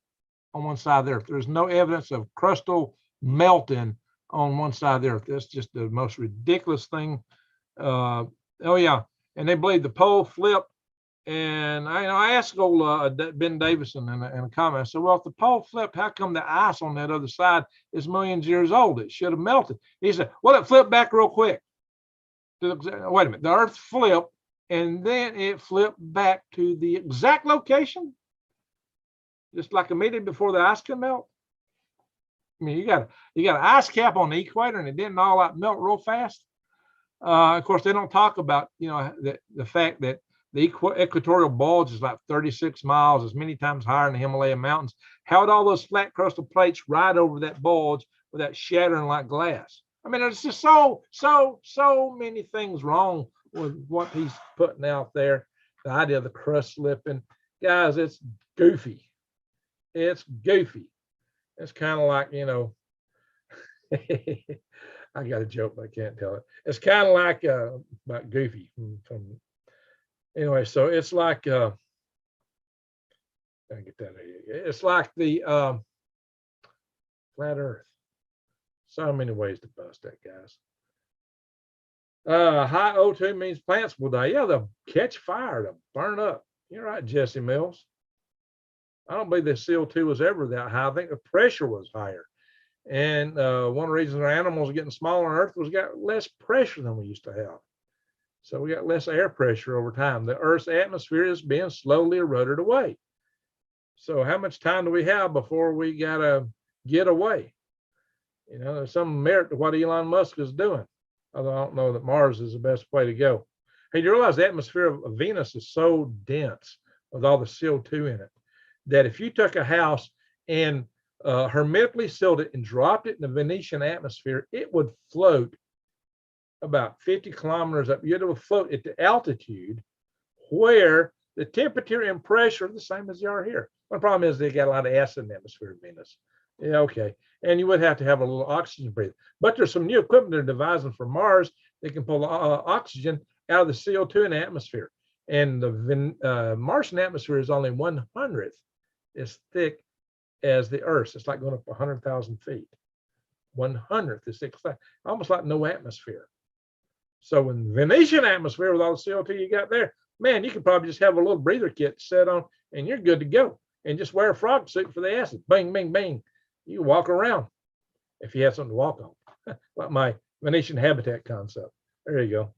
on one side of the earth. There's no evidence of crustal melting on one side of the earth. That's just the most ridiculous thing. Oh, yeah. And they believe the pole flipped. And I asked old Ben Davison in a comment. I said, well, if the pole flipped, how come the ice on that other side is millions of years old? It should have melted. He said, well, it flipped back real quick. Wait a minute. The earth flipped, and then it flipped back to the exact location, just like immediately before the ice can melt. I mean, you got an ice cap on the equator, and it didn't all out melt real fast. Of course, they don't talk about, you know, the fact that the equatorial bulge is like 36 miles, as many times higher than the Himalaya mountains. How would all those flat crustal plates ride over that bulge without shattering like glass? I mean, there's just so many things wrong with what he's putting out there. The idea of the crust slipping. Guys, it's goofy. It's goofy. It's kind of like, you know, I got a joke, but I can't tell it. It's kind of like about Goofy from Anyway, so it's like I get that. It's like the flat Earth. So many ways to bust that, guys. High O2 means plants will die. Yeah, they'll catch fire, they'll burn up. You're right, Jesse Mills. I don't believe the CO2 was ever that high. I think the pressure was higher. And one of the reasons our animals are getting smaller on Earth was we got less pressure than we used to have. So we got less air pressure over time. The Earth's atmosphere is being slowly eroded away. So how much time do we have before we got to get away? You know, there's some merit to what Elon Musk is doing. Although I don't know that Mars is the best way to go. Hey, you realize the atmosphere of Venus is so dense with all the CO2 in it that if you took a house and hermetically sealed it and dropped it in the Venetian atmosphere, it would float about 50 kilometers up. It would float at the altitude where the temperature and pressure are the same as they are here. The problem is they got a lot of acid in the atmosphere of Venus. Yeah, okay. And you would have to have a little oxygen breathe. But there's some new equipment they're devising for Mars that can pull oxygen out of the CO2 in the atmosphere. And the Martian atmosphere is only 1/100th as thick as the Earth's. It's like going up 100,000 feet. 1/100th is thick, almost like no atmosphere. So in Venetian atmosphere with all the CO2 you got there, man, you could probably just have a little breather kit set on and you're good to go. And just wear a frog suit for the acid. Bing, bing, bing. You walk around if you have something to walk on, like my Venetian habitat concept. There you go.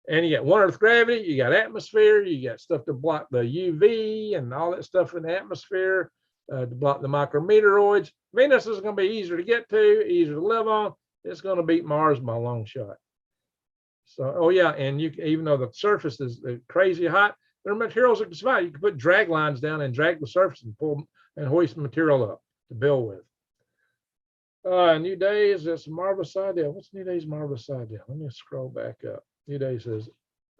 And you got 1/Earth gravity, you got atmosphere, you got stuff to block the UV and all that stuff in the atmosphere to block the micrometeoroids. Venus is going to be easier to get to, easier to live on. It's going to beat Mars by a long shot. So, oh yeah, and you even though the surface is crazy hot, there are materials that can survive. You can put drag lines down and drag the surface and pull and hoist material up to build with. New Days, that's a marvelous idea. What's New Day's marvelous idea? Let me scroll back up. New Day says,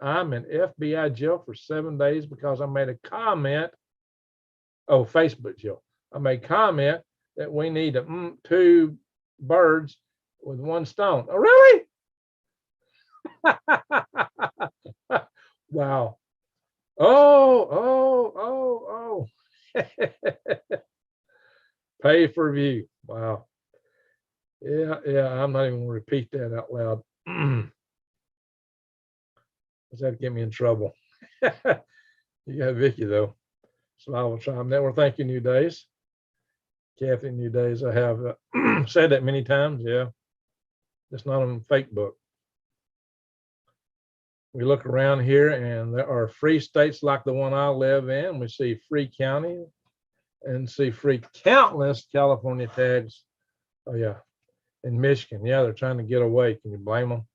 I'm in FBI jail for 7 days because I made a comment. Oh, Facebook jail. I made a comment that we need 2 birds with 1 stone. Oh, really? Wow. Oh. Pay per view. Wow. Yeah, I'm not even gonna repeat that out loud. Does that get me in trouble? You got Vicky though. Survival Tribe Network. Thank you, New Days. Kathy, New Days. I have said that many times. Yeah. It's not on Facebook. We look around here and there are free states like the one I live in. We see free county and see free countless California tags. Oh yeah. In Michigan. Yeah, they're trying to get away. Can you blame them?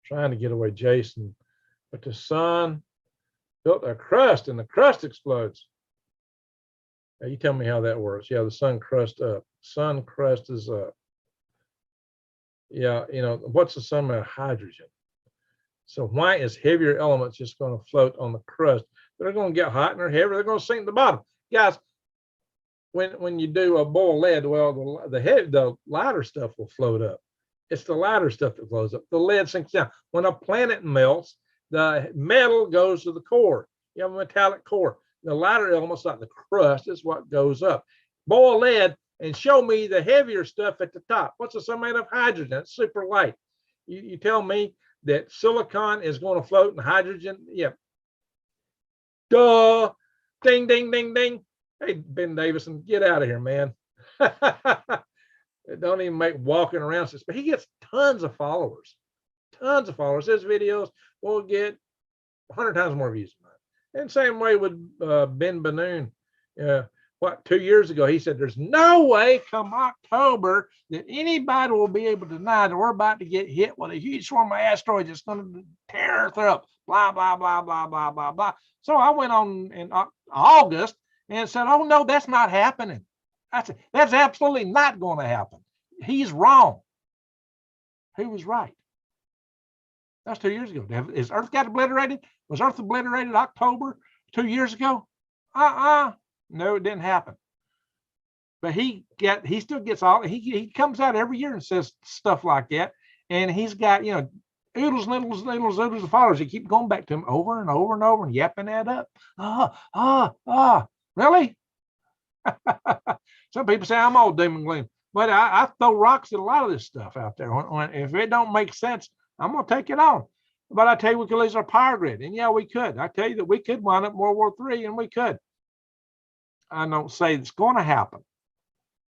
Trying to get away, Jason. But the sun built a crust and the crust explodes. Now you tell me how that works. Yeah, the sun crust up. Sun crust is up. Yeah, you know, what's the sun made of? Hydrogen. So why is heavier elements just going to float on the crust? They're going to get hot and they're heavy. They're going to sink to the bottom. Guys, when you do a boil lead, well, the lighter stuff will float up. It's the lighter stuff that floats up. The lead sinks down. When a planet melts, the metal goes to the core. You have a metallic core. The lighter elements, like the crust, is what goes up. Boil lead and show me the heavier stuff at the top. What's the sun made of? Hydrogen. It's super light. You tell me that silicon is going to float in hydrogen? Yeah. Duh. Ding, ding, ding, ding. Hey, Ben Davison, get out of here, man. Don't even make walking around. But he gets tons of followers. Tons of followers. His videos will get 100 times more views than mine. And same way with Ben Benoon. 2 years ago, he said, there's no way come October that anybody will be able to deny that we're about to get hit with a huge swarm of asteroids that's going to tear Earth up, blah, blah, blah, blah, blah, blah, blah. So I went on in August and said, oh, no, that's not happening. That's absolutely not going to happen. He's wrong. He was right. That's 2 years ago. Is Earth got obliterated? Was Earth obliterated October 2 years ago? No, it didn't happen. But he still gets all, he comes out every year and says stuff like that. And he's got, oodles, noodles, noodles, oodles of followers. You keep going back to them over and over and over and yapping that up. Really? Some people say I'm all doom and gloom, but I throw rocks at a lot of this stuff out there. If it don't make sense, I'm going to take it on. But I tell you, we could lose our power grid. And yeah, we could. I tell you that we could wind up in World War III, and we could. I don't say it's going to happen.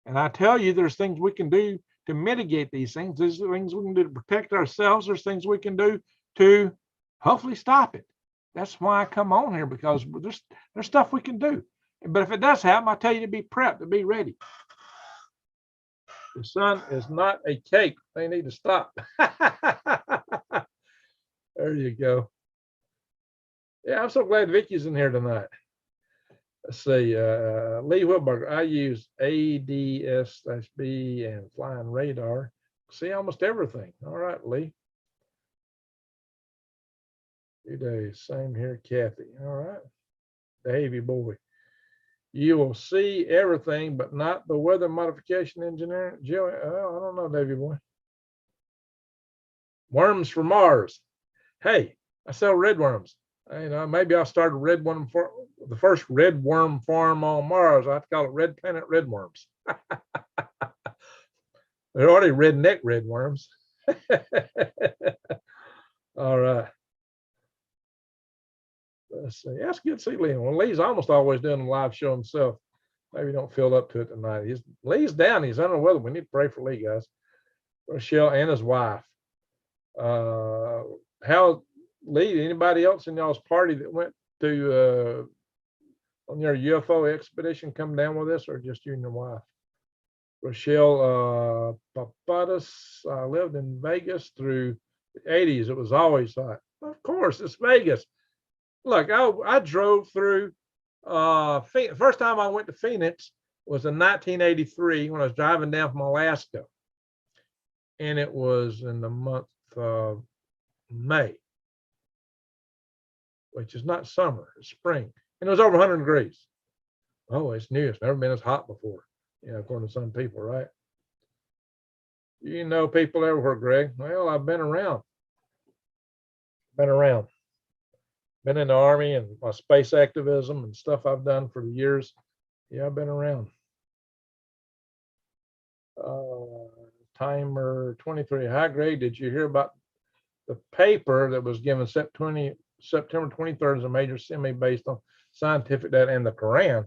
And I tell you, there's things we can do to mitigate these things. There's things we can do to protect ourselves. There's things we can do to hopefully stop it. That's why I come on here, because there's stuff we can do. But if it does happen, I tell you to be prepped, to be ready. The sun is not a cake. They need to stop. There you go. Yeah, I'm so glad Vicky's in here tonight. Let's see. Lee Wilberger, I use ADS-B and flying radar. See almost everything. All right, Lee. 2 days. Same here, Kathy. All right. Davey boy. You will see everything, but not the weather modification engineering. Joey, I don't know, Davey boy. Worms for Mars. Hey, I sell red worms. Maybe I'll start a red worm for the first red worm farm on Mars. I have to call it Red Planet Red Worms. They're already redneck red worms. All right. Let's see. That's good to see Lee. Well, Lee's almost always doing a live show himself. Maybe don't feel up to it tonight. Lee's down. He's under the weather. We need to pray for Lee, guys. Rochelle and his wife. How, Lee, anybody else in y'all's party that went to on your UFO expedition come down with us, or just you and your wife? Rochelle Papadas, I lived in Vegas through the 80s. It was always hot. Of course, it's Vegas. Look, I drove through. First time I went to Phoenix was in 1983 when I was driving down from Alaska, and it was in the month of May, which is not summer, it's spring, and it was over 100 degrees. Oh, it's new. It's never been as hot before, according to some people, right? You know people everywhere, Greg. Well, I've been around. Been in the Army and my space activism and stuff I've done for years. Yeah, I've been around. Timer 23. High grade. Did you hear about the paper that was given September 23rd as a major semi based on scientific data and the Quran?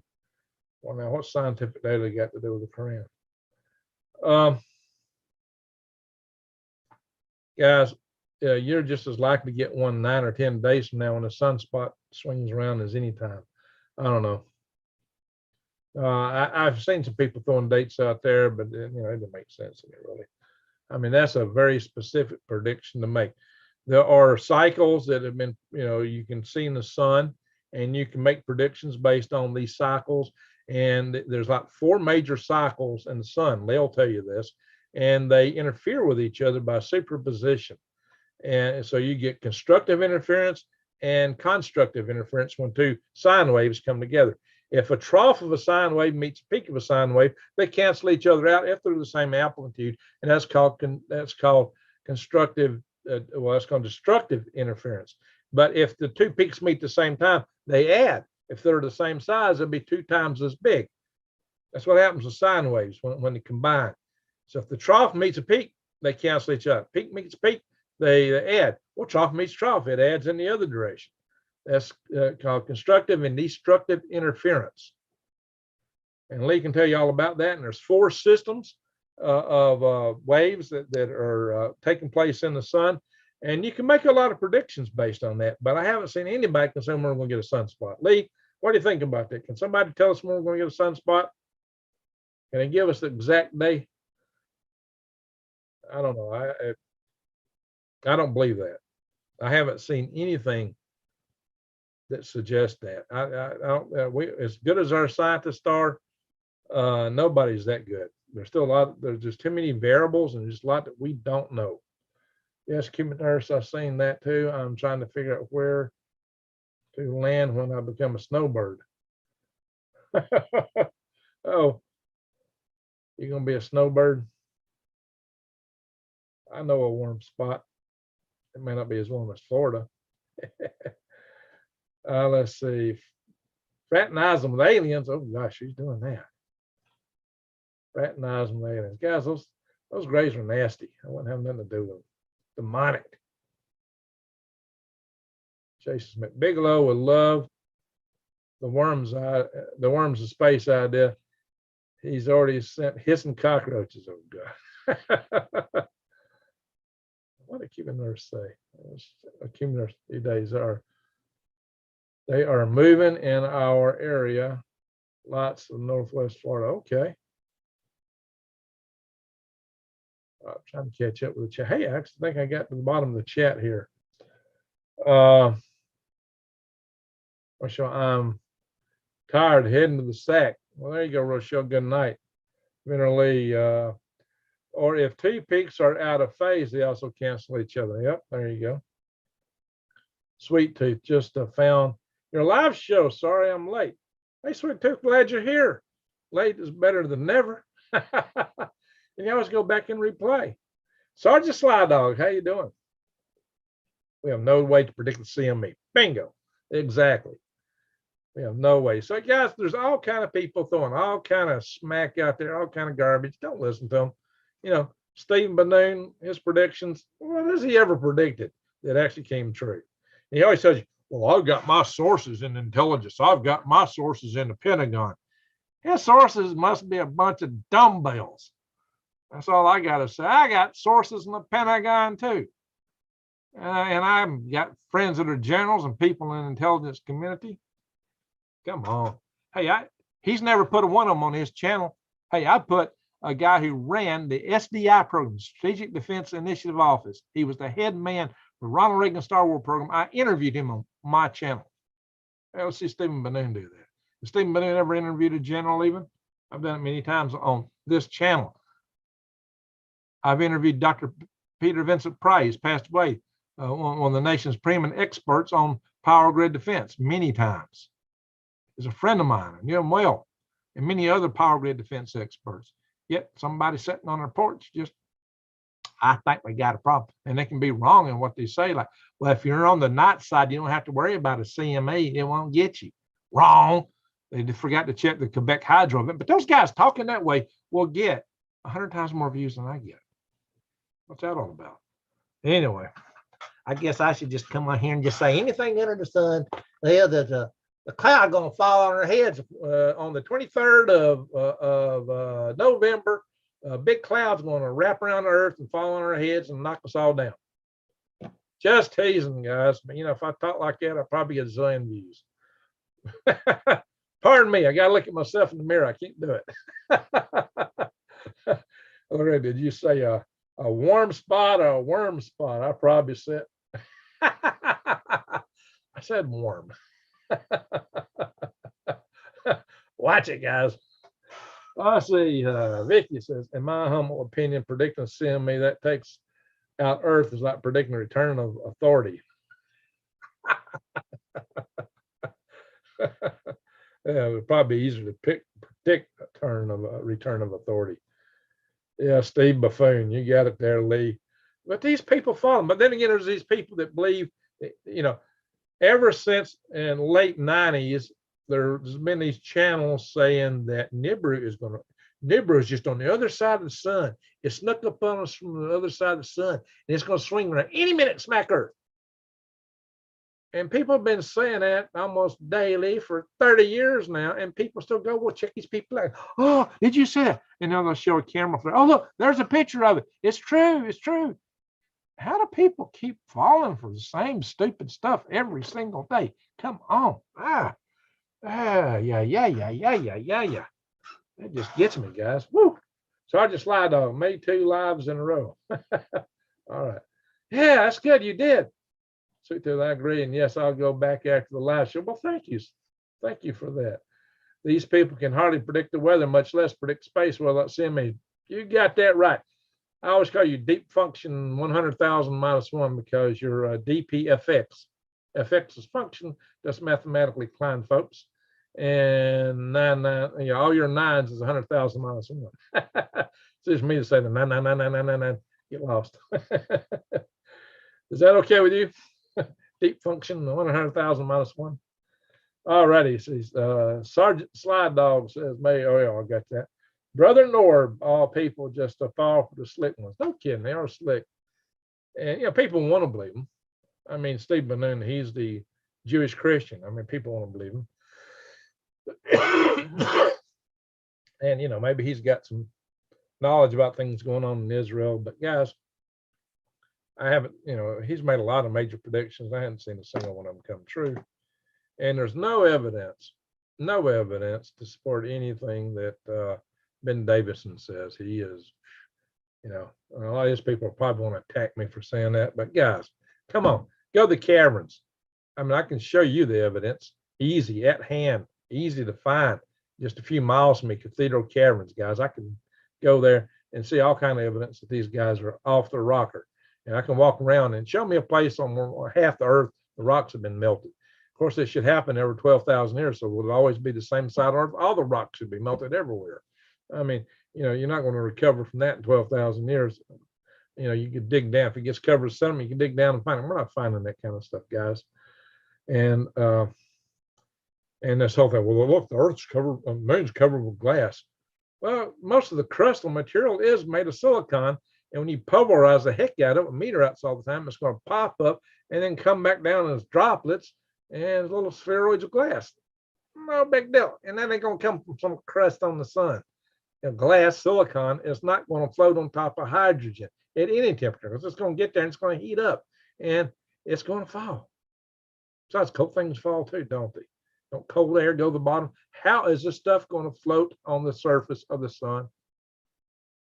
Well, now what scientific data got to do with the Quran? Guys, you're just as likely to get one 9 or 10 days from now when the sunspot swings around as any time. I don't know. I've seen some people throwing dates out there, but it doesn't make sense to me, really. I mean, that's a very specific prediction to make. There are cycles that have been, you can see in the sun, and you can make predictions based on these cycles. And there's like 4 major cycles in the sun. They'll tell you this, and they interfere with each other by superposition. And so you get constructive interference and constructive interference when 2 sine waves come together. If a trough of a sine wave meets a peak of a sine wave, they cancel each other out if they're the same amplitude, and that's called constructive. That's called destructive interference. But if the 2 peaks meet the same time, they add. If they're the same size, it'll be 2 times as big. That's what happens with sine waves when they combine. So if the trough meets a peak, they cancel each other. Peak meets peak, they add. Well, trough meets trough, it adds in the other direction. That's called constructive and destructive interference. And Lee can tell you all about that. And there's 4 systems of waves that are taking place in the sun. And you can make a lot of predictions based on that. But I haven't seen anybody can say when we're going to get a sunspot. Lee, what do you think about that? Can somebody tell us when we're going to get a sunspot? Can they give us the exact day? I don't know. I don't believe that. I haven't seen anything that suggests that. I don't. We, as good as our scientists are, nobody's that good. There's still a lot. There's just too many variables, and there's a lot that we don't know. Yes, Cuban nurse, I've seen that too. I'm trying to figure out where to land when I become a snowbird. Oh, you're gonna be a snowbird? I know a warm spot. It may not be as warm as Florida. Let's see. Fraternizing with aliens. Oh gosh, she's doing that. Fraternizing with aliens. Guys, those grays are nasty. I wouldn't have nothing to do with them. Demonic. Jason Smith. Bigelow would love the worms of space idea. He's already sent hissing cockroaches. Oh God. What did Cuban nurse say? Cuban nurse these days they are moving in our area. Lots of Northwest Florida. Okay. I'm trying to catch up with the chat. Hey, I actually think I got to the bottom of the chat here. Rochelle, I'm tired heading to the sack. Well, there you go, Rochelle. Good night. Vinner Lee. Or if two peaks are out of phase, they also cancel each other. Yep, there you go. Sweet Tooth just found your live show. Sorry I'm late. Hey, Sweet Tooth, glad you're here. Late is better than never. And you always go back and replay. Sergeant Sly Dog, how you doing? We have no way to predict the CME. Bingo. Exactly. We have no way. So, guys, there's all kind of people throwing all kind of smack out there, all kind of garbage. Don't listen to them. You know, Stephen Banoon, his predictions, what has he ever predicted that actually came true? And he always tells you, well, I've got my sources in intelligence. I've got my sources in the Pentagon. His sources must be a bunch of dumbbells. That's all I got to say. I got sources in the Pentagon, too. And I've got friends that are generals and people in the intelligence community. Come on. Hey, he's never put one of them on his channel. Hey, I put a guy who ran the SDI program, Strategic Defense Initiative Office. He was the head man for Ronald Reagan Star Wars program. I interviewed him on my channel. Hey, let's see Stephen Banoon do that. Has Stephen Banoon ever interviewed a general even? I've done it many times on this channel. I've interviewed Dr. Peter Vincent Price, passed away, one of the nation's preeminent experts on power grid defense many times. He's a friend of mine. I knew him well, and many other power grid defense experts. Yet somebody sitting on their porch just, I think we got a problem. And they can be wrong in what they say. Like, well, if you're on the night side, you don't have to worry about a CME. It won't get you. Wrong. They forgot to check the Quebec hydro event. But those guys talking that way will get 100 times more views than I get. What's that all about? Anyway, I guess I should just come on here and just say anything under the sun. Yeah, the cloud going to fall on our heads on the 23rd of November. A big cloud's going to wrap around the earth and fall on our heads and knock us all down. Just teasing, guys. But, you know, if I talk like that, I'll probably get a zillion views. Pardon me. I got to look at myself in the mirror. I can't do it. Lorraine, did you say a warm spot or a worm spot? I probably said, I said warm. Watch it, guys. I see. Vicky says, in my humble opinion, predicting CME that takes out Earth is like predicting the return of authority. Yeah, it would probably be easier to predict a return of authority. Yeah, Steve Buffoon, you got it there, Lee. But these people follow them. But then again, there's these people that believe, you know, ever since in late 90s, there's been these channels saying that Nibiru is just on the other side of the sun. It snuck up on us from the other side of the sun, and it's going to swing around any minute, smack Earth. And people have been saying that almost daily for 30 years now, and people still go, well, check these people out. Oh, did you see that? And now they'll show a camera flare. Oh, look, there's a picture of it. It's true. It's true. How do people keep falling for the same stupid stuff every single day? Come on. Yeah. That just gets me, guys. Woo. Sergeant Sly Dog made 2 lives in a row. All right. Yeah, that's good. You did. So I agree. And yes, I'll go back after the live show. Well, thank you. Thank you for that. These people can hardly predict the weather, much less predict space weather like CME. You got that right. I always call you deep function 100,000 minus 1 because you're DPFX. FX is function, that's mathematically inclined, folks. And 99, you know, all your nines is 100,000 minus 1. It's just me to say the 9, get lost. The Is that okay with you? Deep function, 100,000 minus 1. All righty. Sergeant Slide Dog says, May, oh, yeah, I got that. Brother Norb, all people just a fall for the slick ones. No kidding, they are slick. And, people want to believe them. I mean, Steve Bannon, he's the Jewish Christian. I mean, people want to believe him. And, maybe he's got some knowledge about things going on in Israel. But, guys, I haven't, he's made a lot of major predictions. I haven't seen a single one of them come true. And there's no evidence to support anything that Ben Davison says. He is, a lot of these people probably want to attack me for saying that. But guys, come on, go to the caverns. I mean, I can show you the evidence, easy, at hand, easy to find. Just a few miles from me, Cathedral Caverns, guys. I can go there and see all kind of evidence that these guys are off the rocker. And I can walk around and show me a place on where half the earth, the rocks have been melted. Of course, this should happen every 12,000 years, so will it always be the same side of Earth? All the rocks should be melted everywhere. I mean, you're not going to recover from that in 12,000 years. You could dig down. If it gets covered with sediment, you can dig down and find it. We're not finding that kind of stuff, guys. And this whole thing, well, look, the Earth's covered, the moon's covered with glass. Well, most of the crustal material is made of silicon, and when you pulverize the heck out of it with meteorites all the time, it's going to pop up and then come back down as droplets and little spheroids of glass. No big deal. And that ain't going to come from some crust on the sun. Glass, silicon, is not going to float on top of hydrogen at any temperature. It's just going to get there and it's going to heat up and it's going to fall. Besides, cold things fall too, don't they? Don't cold air go to the bottom? How is this stuff going to float on the surface of the sun?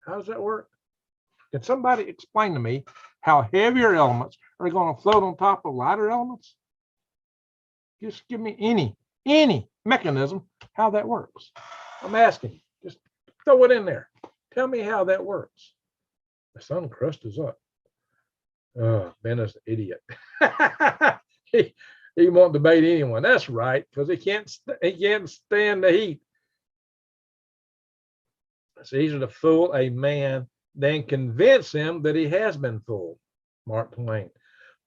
How does that work? Can somebody explain to me how heavier elements are going to float on top of lighter elements? Just give me any mechanism how that works. I'm asking you. Just throw it in there. Tell me how that works. The sun crust is up. Oh, Ben is an idiot. he won't debate anyone. That's right, because he can't stand the heat. It's easier to fool a man than convince him that he has been fooled. Mark Twain.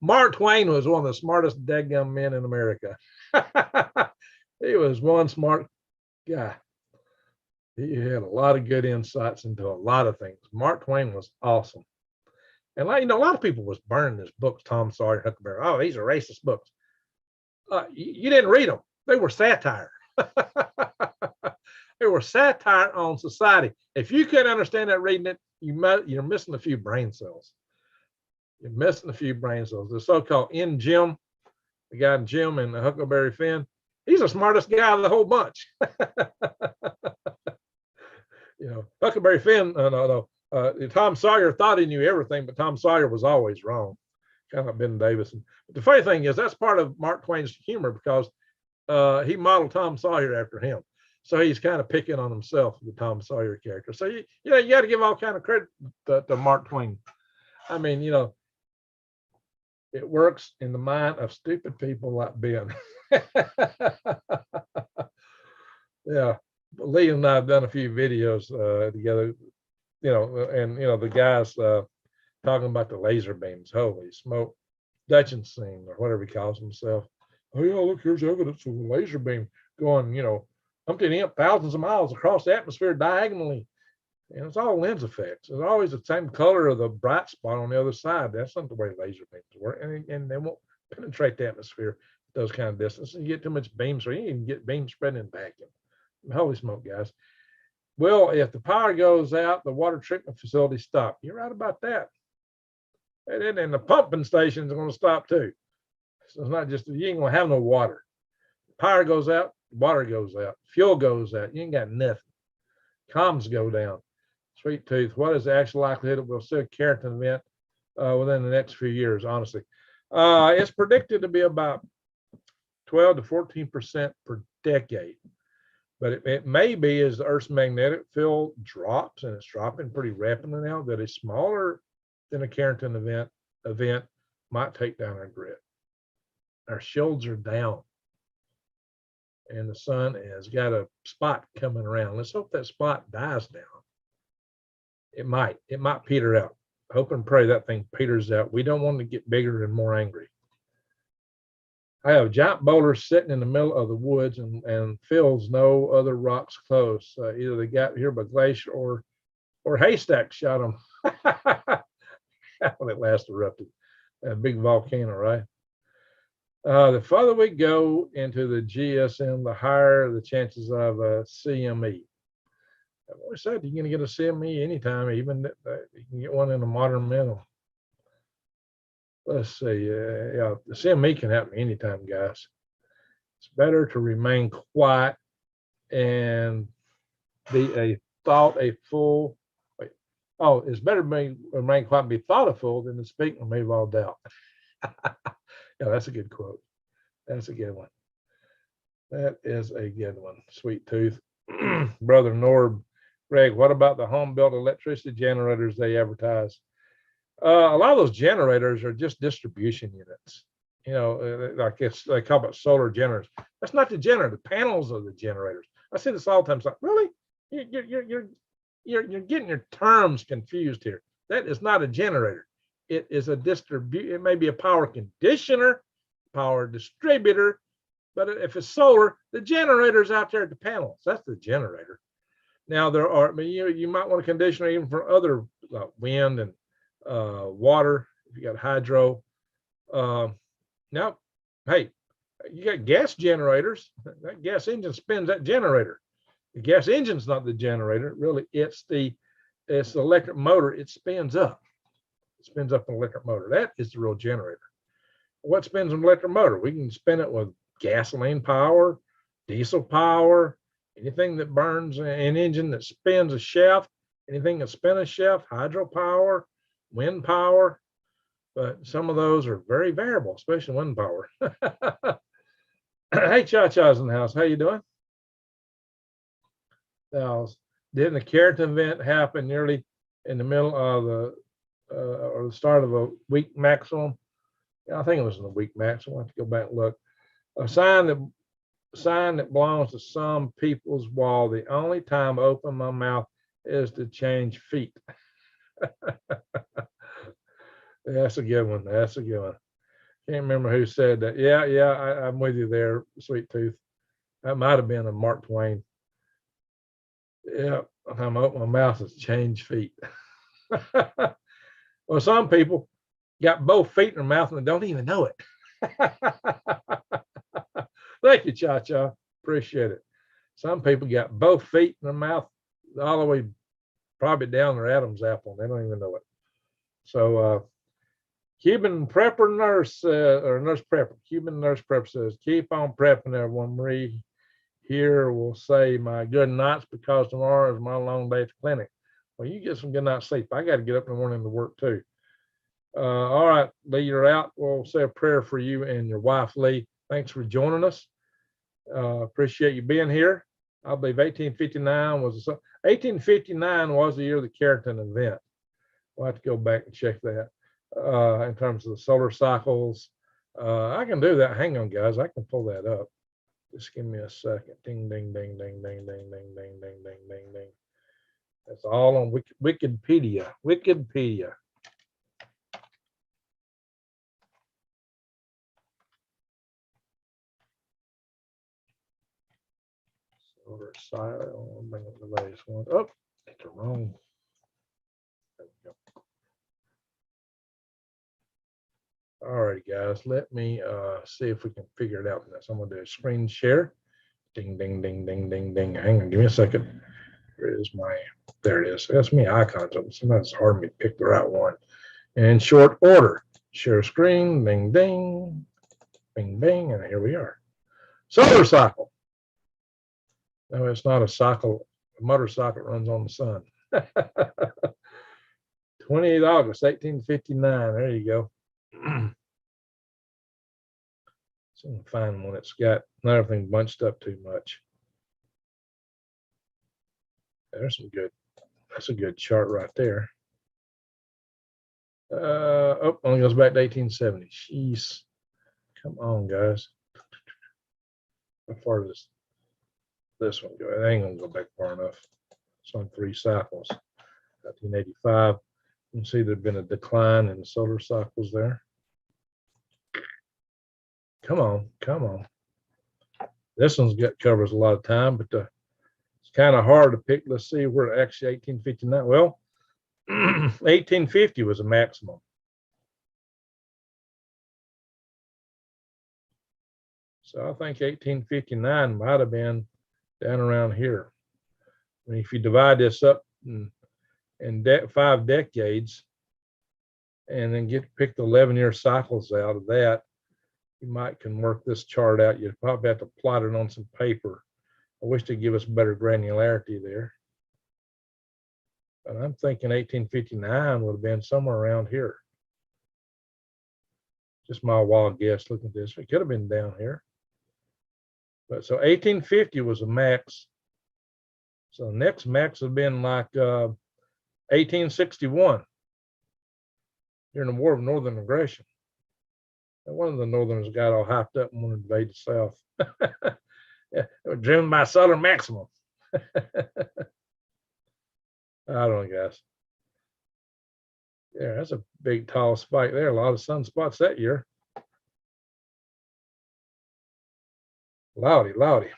Mark Twain was one of the smartest daggum men in America. He was one smart guy. He had a lot of good insights into a lot of things. Mark Twain was awesome. And a lot of people was burning his books, Tom Sawyer, Huckleberry. Oh, these are racist books. You didn't read them. They were satire. They were satire on society. If you couldn't understand that reading it, you're missing a few brain cells. You're missing a few brain cells. The so-called Jim, the guy in Jim and the Huckleberry Finn, he's the smartest guy of the whole bunch. Huckleberry Finn, Tom Sawyer thought he knew everything, but Tom Sawyer was always wrong. Kind of like Ben Davison. But the funny thing is, that's part of Mark Twain's humor because he modeled Tom Sawyer after him. So he's kind of picking on himself, the Tom Sawyer character. So you got to give all kind of credit to Mark Twain. I mean, it works in the mind of stupid people like Ben. Yeah, Lee and I have done a few videos together, and the guys talking about the laser beams. Holy smoke, Dutchinson or whatever he calls himself. Oh yeah, look, here's evidence of a laser beam going, umpteen thousands of miles across the atmosphere diagonally. And it's all lens effects. It's always the same color of the bright spot on the other side. That's not the way laser beams work. And they won't penetrate the atmosphere at those kind of distances. You get too much beam, so you even get beam spreading in vacuum. Holy smoke, guys. Well, if the power goes out, the water treatment facilities stop. You're right about that. And the pumping stations are going to stop too. So it's not just, you ain't going to have no water. Power goes out, water goes out, fuel goes out. You ain't got nothing. Comms go down. Sweet tooth. What is the actual likelihood that we'll see a keratin event within the next few years? Honestly, it's predicted to be about 12 to 14% per decade, but it may be as the Earth's magnetic field drops, and it's dropping pretty rapidly now, that a smaller than a keratin event might take down our grid. Our shields are down, and the sun has got a spot coming around. Let's hope that spot dies down. It might peter out. hope and pray that thing peters out. We don't want to get bigger and more angry. I have giant boulders sitting in the middle of the woods and fields, no other rocks close. Either they got here by glacier or haystack shot them. When it last erupted. A big volcano, right? The farther we go into the GSM, the higher the chances of a CME. I've always said you're going to get a CME anytime, even you can get one in a modern minimum. Let's see. Yeah, the CME can happen anytime, guys. It's better to remain quiet and be a full. Wait. Oh, it's better to remain quiet and be thoughtful than to speak and remove all doubt. Yeah, that's a good quote. That's a good one. That is a good one. Sweet tooth. Brother Norb, Greg, what about the home built electricity generators they advertise? A lot of those generators are just distribution units. You know, like they call it solar generators. That's not the generator. The panels are the generators. I see this all the time. It's like, really? You're getting your terms confused here. That is not a generator. It is a it may be a power conditioner, power distributor, but if it's solar, the generator's out there at the panels. That's the generator. Now there are, I mean, you might want a conditioner even for other wind and water. If you got hydro. Now, hey, you got gas generators. That gas engine spins that generator. The gas engine's not the generator. Really, it's the electric motor. It spins up. It spins up an electric motor. That is the real generator. What spins an electric motor? We can spin it with gasoline power, diesel power, anything that burns an engine that spins a shaft, anything that spins a shaft, hydropower, wind power. But some of those are very variable, especially wind power. Hey, Cha-Cha's in the house. How you doing? Now, didn't the Keratin event happen nearly in the middle of the or the start of a week maximum? Yeah, I think it was in the week maximum. I have to go back and look. A sign that belongs to some people's wall. The only time I open my mouth is to change feet. That's a good one. That's a good one. Can't remember who said that. Yeah, I'm with you there, Sweet Tooth. That might have been a Mark Twain. Yeah, I'm open my mouth is change feet. Well, some people got both feet in their mouth and they don't even know it. Thank you, Cha-Cha. Appreciate it. Some people got both feet in their mouth all the way probably down their Adam's apple. They don't even know it. So Cuban prepper nurse or nurse prepper, Cuban nurse prepper says, keep on prepping everyone. Marie here will say my good nights because tomorrow is my long day at the clinic. Well, you get some good night's sleep. I got to get up in the morning to work too. All right, Lee, you're out. We'll say a prayer for you and your wife, Lee. Thanks for joining us. Appreciate you being here. I believe 1859 was the year of the Keratin event. We'll have to go back and check that in terms of the solar cycles. I can do that. Hang on, guys. I can pull that up. Just give me a second. Ding, ding, ding, ding, ding, ding, ding, ding, ding, ding, ding, ding. That's all on Wikipedia. Wikipedia. Solar cycle. I'll bring up the latest one. Oh, it's the wrong. There we go. All right, guys, let me see if we can figure it out. So I'm going to do a screen share. Ding, ding, ding, ding, ding, ding. Hang on, give me a second. There it is. That's me icons. Sometimes it's hard for me to pick the right one. In short order, share screen, ding, ding, bing, bing, and here we are. Solar cycle. No, it's not a cycle. A motorcycle runs on the sun. 28 August, 1859. There you go. So I'm find one that's got not everything bunched up too much. There's some good. That's a good chart right there. Only goes back to 1870. Jeez, come on, guys. How far does this one go? It ain't gonna go back far enough. It's on 3 cycles. 1985. You can see there's been a decline in the solar cycles there. Come on, come on. This one's covers a lot of time, but it's kind of hard to pick. Let's see where actually 1859. Well, 1850 was a maximum. So I think 1859 might have been down around here. I mean, if you divide this up in 5 decades and then pick the 11-year cycles out of that, you can work this chart out. You'd probably have to plot it on some paper. I wish they'd give us better granularity there. But I'm thinking 1859 would have been somewhere around here. Just my wild guess looking at this. It could have been down here. But so 1850 was a max. So the next max would have been like 1861 during the War of Northern Aggression. And one of the Northerners got all hyped up and wanted to invade the South. Yeah, they were driven by Southern maximum. I don't know, guys. Yeah, that's a big, tall spike there. A lot of sunspots that year. Loudy, loudy.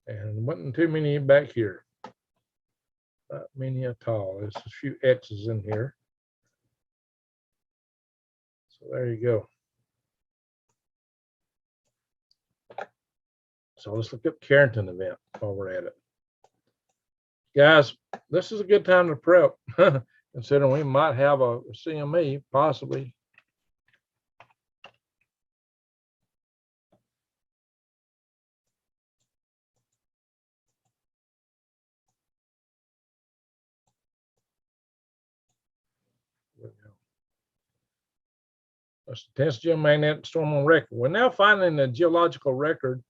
And wasn't too many back here. Not many at all. There's a few X's in here. So there you go. So let's look up Carrington event while we're at it. Guys, this is a good time to prep, considering we might have a CME, possibly. That's the 10th geomagnetic storm on record. We're now finding the geological record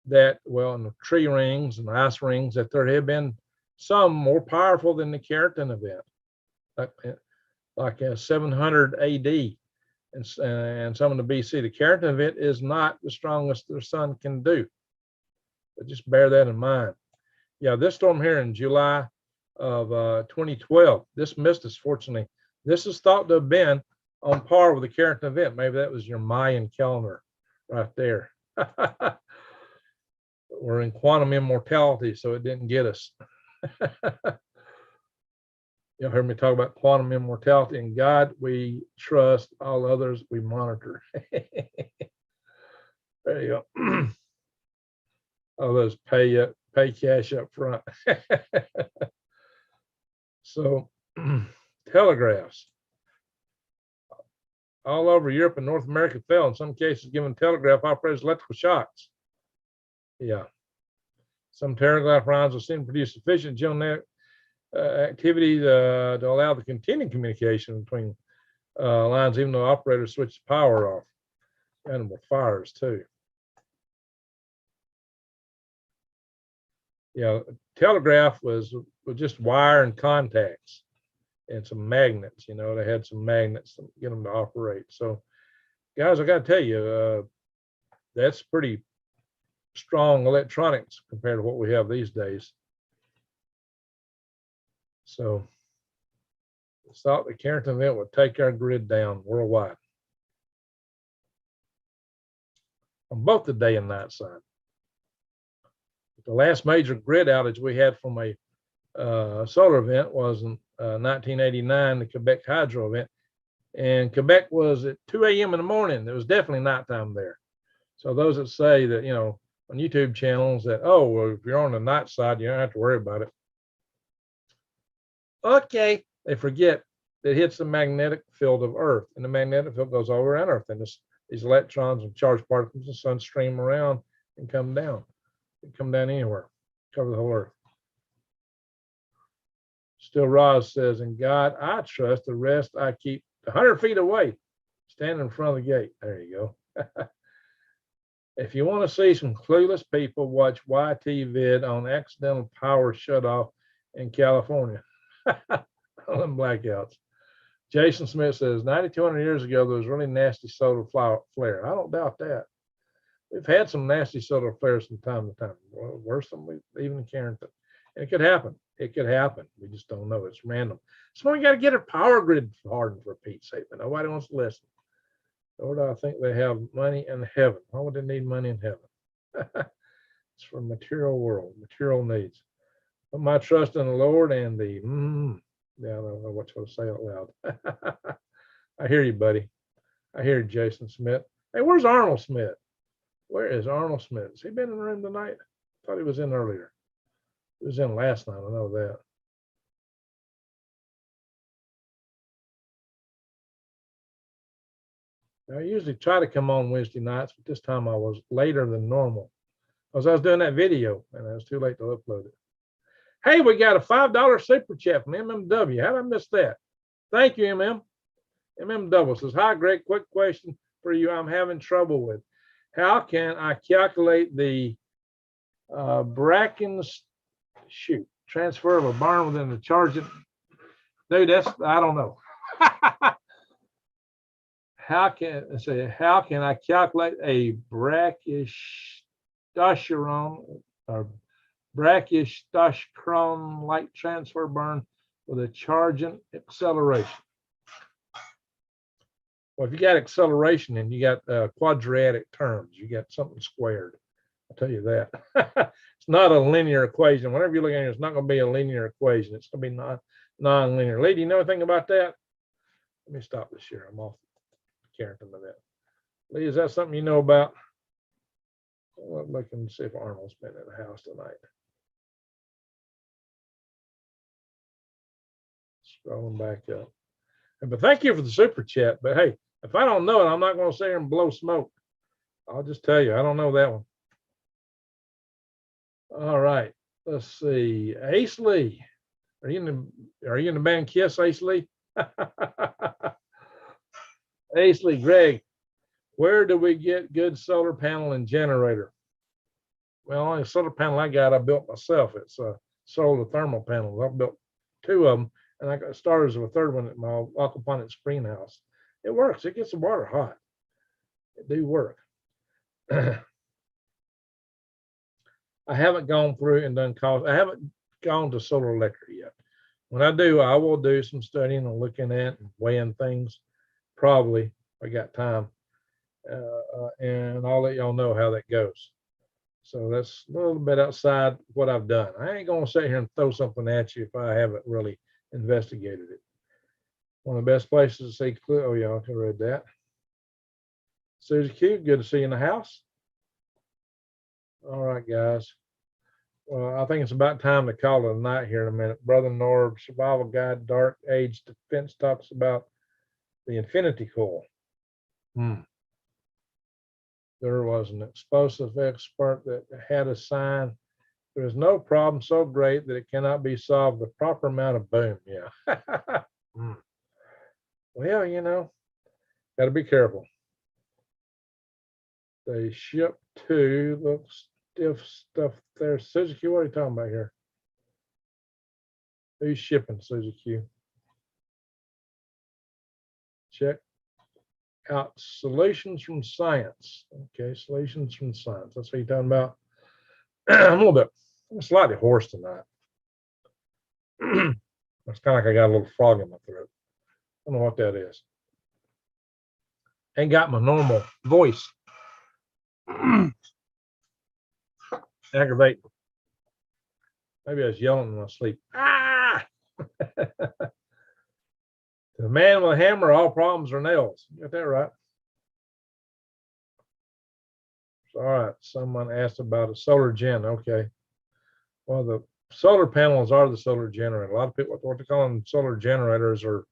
that, well, in the tree rings and ice rings, that there have been some more powerful than the Carrington event, like 700 AD and some of the BC. The Carrington event is not the strongest the sun can do, but just bear that in mind. Yeah, this storm here in July of 2012, this missed us, fortunately. This is thought to have been on par with the Carrington event. Maybe that was your Mayan calendar right there. We're in quantum immortality, so it didn't get us. You heard me talk about quantum immortality. In God we trust, all others we monitor. There you go. All those pay cash up front. So telegraphs all over Europe and North America fell, in some cases giving telegraph operators electrical shocks. Yeah. Some telegraph lines will seem to produce sufficient geomagnetic activity to allow the continuing communication between lines, even though operators switch the power off. Animal fires too. Yeah, telegraph was just wire and contacts and some magnets. You know, they had some magnets to get them to operate. So, guys, I got to tell you, that's pretty strong electronics compared to what we have these days. So it's thought the Carrington event would take our grid down worldwide on both the day and night side. The last major grid outage we had from a solar event was in 1989, the Quebec hydro event, and Quebec was at 2 a.m. in the morning. It was definitely nighttime there. So those that say that, you know, on YouTube channels that, oh, well, if you're on the night side, you don't have to worry about it. Okay, they forget that it hits the magnetic field of Earth, and the magnetic field goes all around Earth, and these electrons and charged particles, the sun stream around and come down. They come down anywhere, cover the whole Earth. Still Roz says, in God I trust, the rest I keep 100 feet away, standing in front of the gate. There you go. If you want to see some clueless people, watch YT vid on accidental power shutoff in California. All them blackouts. Jason Smith says, 9,200 years ago, there was really nasty solar flare. I don't doubt that. We've had some nasty solar flares from time to time, worse than even in Carrington. And it could happen. It could happen. We just don't know. It's random. Someone got to get a power grid hardened, for Pete's sake, but nobody wants to listen. Lord, I think they have money in heaven. Why would they need money in heaven? It's for material world, material needs. Put my trust in the Lord and the, yeah, I don't know what to say out loud. I hear you, buddy. I hear you, Jason Smith. Hey, where's Arnold Smith? Where is Arnold Smith? Has he been in the room tonight? I thought he was in earlier. He was in last night. I know that. I usually try to come on Wednesday nights, but this time I was later than normal because I was doing that video and it was too late to upload it. Hey, we got a $5 super chat from MMW. How did I miss that? Thank you, MMW says, hi, Greg, quick question for you. I'm having trouble with. How can I calculate the transfer of a barn within the charging? Dude, I don't know. How can I calculate a brachiosteron or brachiosteron light transfer burn with a charging acceleration? Well, if you got acceleration and you got quadratic terms, you got something squared. I'll tell you that. It's not a linear equation. Whenever you look at it, it's not going to be a linear equation. It's going to be non-linear. Lee, do you know anything about that? Let me stop this here. I'm off character with that. Lee, is that something you know about? I'll look and see if Arnold's been in the house tonight. Scrolling back up. But thank you for the super chat. But hey, if I don't know it, I'm not going to sit here and blow smoke. I'll just tell you, I don't know that one. All right. Let's see. Ace Lee. Are you in the band Kiss, Ace Lee? Ace Lee, Greg, where do we get good solar panel and generator? Well, only solar panel I got, I built myself. It's a solar thermal panel. I built 2 of them, and I got started with a 3rd one at my aquaponics greenhouse. It works. It gets the water hot. It do work. I haven't gone through and done cost. I haven't gone to solar electric yet. When I do, I will do some studying and looking at and weighing things. Probably, I got time, and I'll let y'all know how that goes. So that's a little bit outside what I've done. I ain't gonna sit here and throw something at you if I haven't really investigated it. One of the best places to see. Oh yeah, I read that. Susie Q, good to see you in the house. All right, guys. Well, I think it's about time to call it a night here in a minute. Brother Norb, Survival Guide, Dark Age Defense talks about the infinity coil. There was an explosive expert that had a sign, there is no problem so great that it cannot be solved with the proper amount of boom. Yeah. Well, you know, got to be careful. They ship to, looks stiff stuff there. Suzy Q, what are you talking about here? Who's shipping, Suzy Q? Check out solutions from science. Okay, solutions from science. That's what you're talking about. I'm slightly hoarse tonight. It's kind of like I got a little frog in my throat. I don't know what that is. Ain't got my normal voice. Aggravating. Maybe I was yelling in my sleep. Ah! The man with a hammer, all problems are nails. You got that right. All right. Someone asked about a solar gen. Okay. Well, the solar panels are the solar generator. A lot of people, what they call them solar generators, are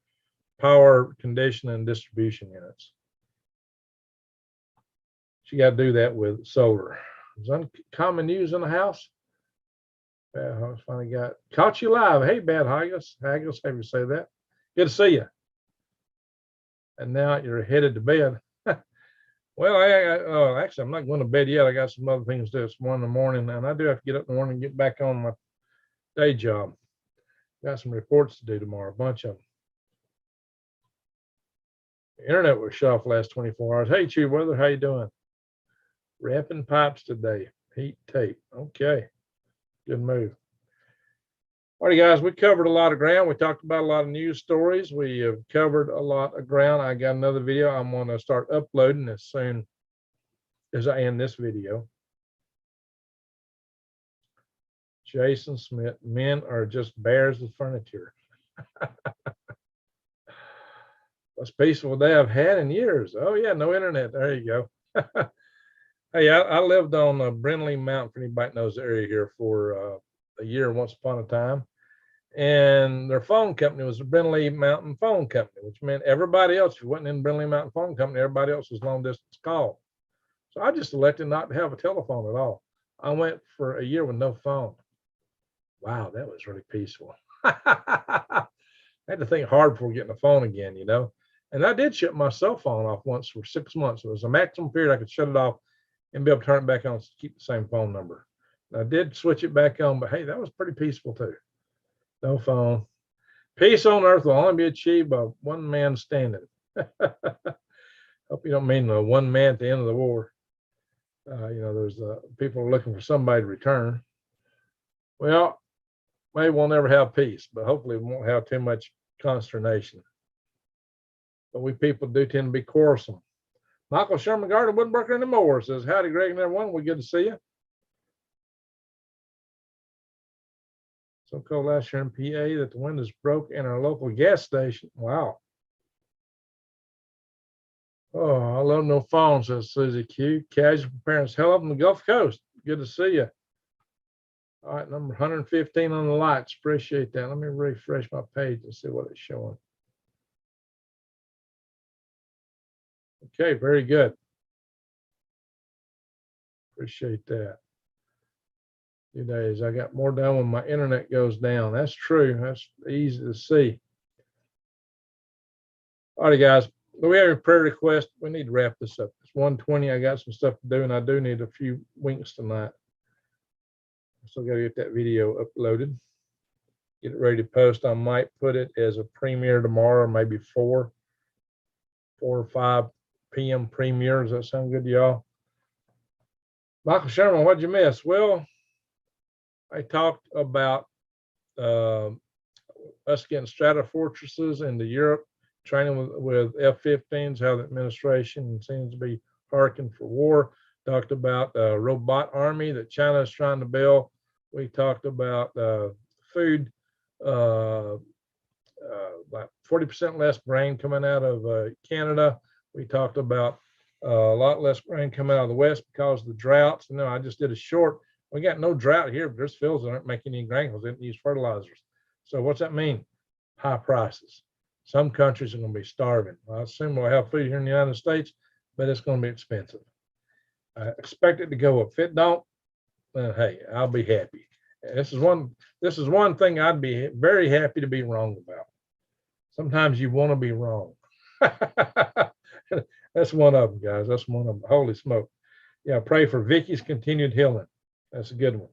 power conditioning and distribution units. You got to do that with solar. It's uncommon news in the house. Bad Haggis finally got caught you live. Hey, Bad Haggis. Haggis, have you say that? Good to see you. And now you're headed to bed. Well, actually, I'm not going to bed yet. I got some other things to do. It's 1 in the morning, and I do have to get up in the morning and get back on my day job. Got some reports to do tomorrow, a bunch of them. The internet was shut off the last 24 hours. Hey, Chew Weather, how you doing? Wrapping pipes today. Heat tape. Okay. Good move. All right, guys, we covered a lot of ground. We talked about a lot of news stories. We have covered a lot of ground. I got another video I'm going to start uploading as soon as I end this video. Jason Smith, men are just bears with furniture. Most peaceful day I've had in years. Oh, yeah, no internet. There you go. Hey, I lived on Brindley Mountain, for anybody knows the area here, for a year once upon a time. And their phone company was the Brindley Mountain Phone Company, which meant everybody else who wasn't in Brindley Mountain Phone Company, everybody else was long distance call. So I just elected not to have a telephone at all. I went for a year with no phone. Wow, that was really peaceful. I had to think hard before getting a phone again, you know. And I did shut my cell phone off once for 6 months. It was a maximum period I could shut it off and be able to turn it back on to keep the same phone number. And I did switch it back on, but hey, that was pretty peaceful too. No phone. Peace on earth will only be achieved by one man standing. Hope you don't mean one man at the end of the war. You know, there's people are looking for somebody to return. Well, maybe we'll never have peace, but hopefully we won't have too much consternation. But we people do tend to be quarrelsome. Michael Sherman Gardner, woodworker in the mower, says, howdy, Greg and everyone. We're good to see you. So cold last year in PA that the windows broke in our local gas station. Wow. Oh, I love no phone, says Susie Q. Casual parents, hell up on the Gulf Coast. Good to see you. All right, number 115 on the lights. Appreciate that. Let me refresh my page and see what it's showing. Okay, very good. Appreciate that. 2 days. I got more done when my internet goes down. That's true. That's easy to see. All right, guys. Do we have a prayer request? We need to wrap this up. It's 1:20. I got some stuff to do, and I do need a few winks tonight. I still got to get that video uploaded. Get it ready to post. I might put it as a premiere tomorrow, maybe 4 or 5 p.m. premiere. Does that sound good to y'all? Michael Sherman, what'd you miss? Well, I talked about us getting strata fortresses into Europe, training with F-15s, how the administration seems to be harking for war. Talked about a robot army that China is trying to build. We talked about food, like 40% less grain coming out of Canada. We talked about a lot less grain coming out of the West because of the droughts. You know, I just did a short. We got no drought here, but there's fields that aren't making any grain because they didn't use fertilizers. So what's that mean? High prices. Some countries are going to be starving. I assume we'll have food here in the United States, but it's going to be expensive. I expect it to go up. If it don't, then hey, I'll be happy. This is one thing I'd be very happy to be wrong about. Sometimes you want to be wrong. That's one of them, guys. That's one of them. Holy smoke. Yeah, pray for Vicky's continued healing. That's a good one.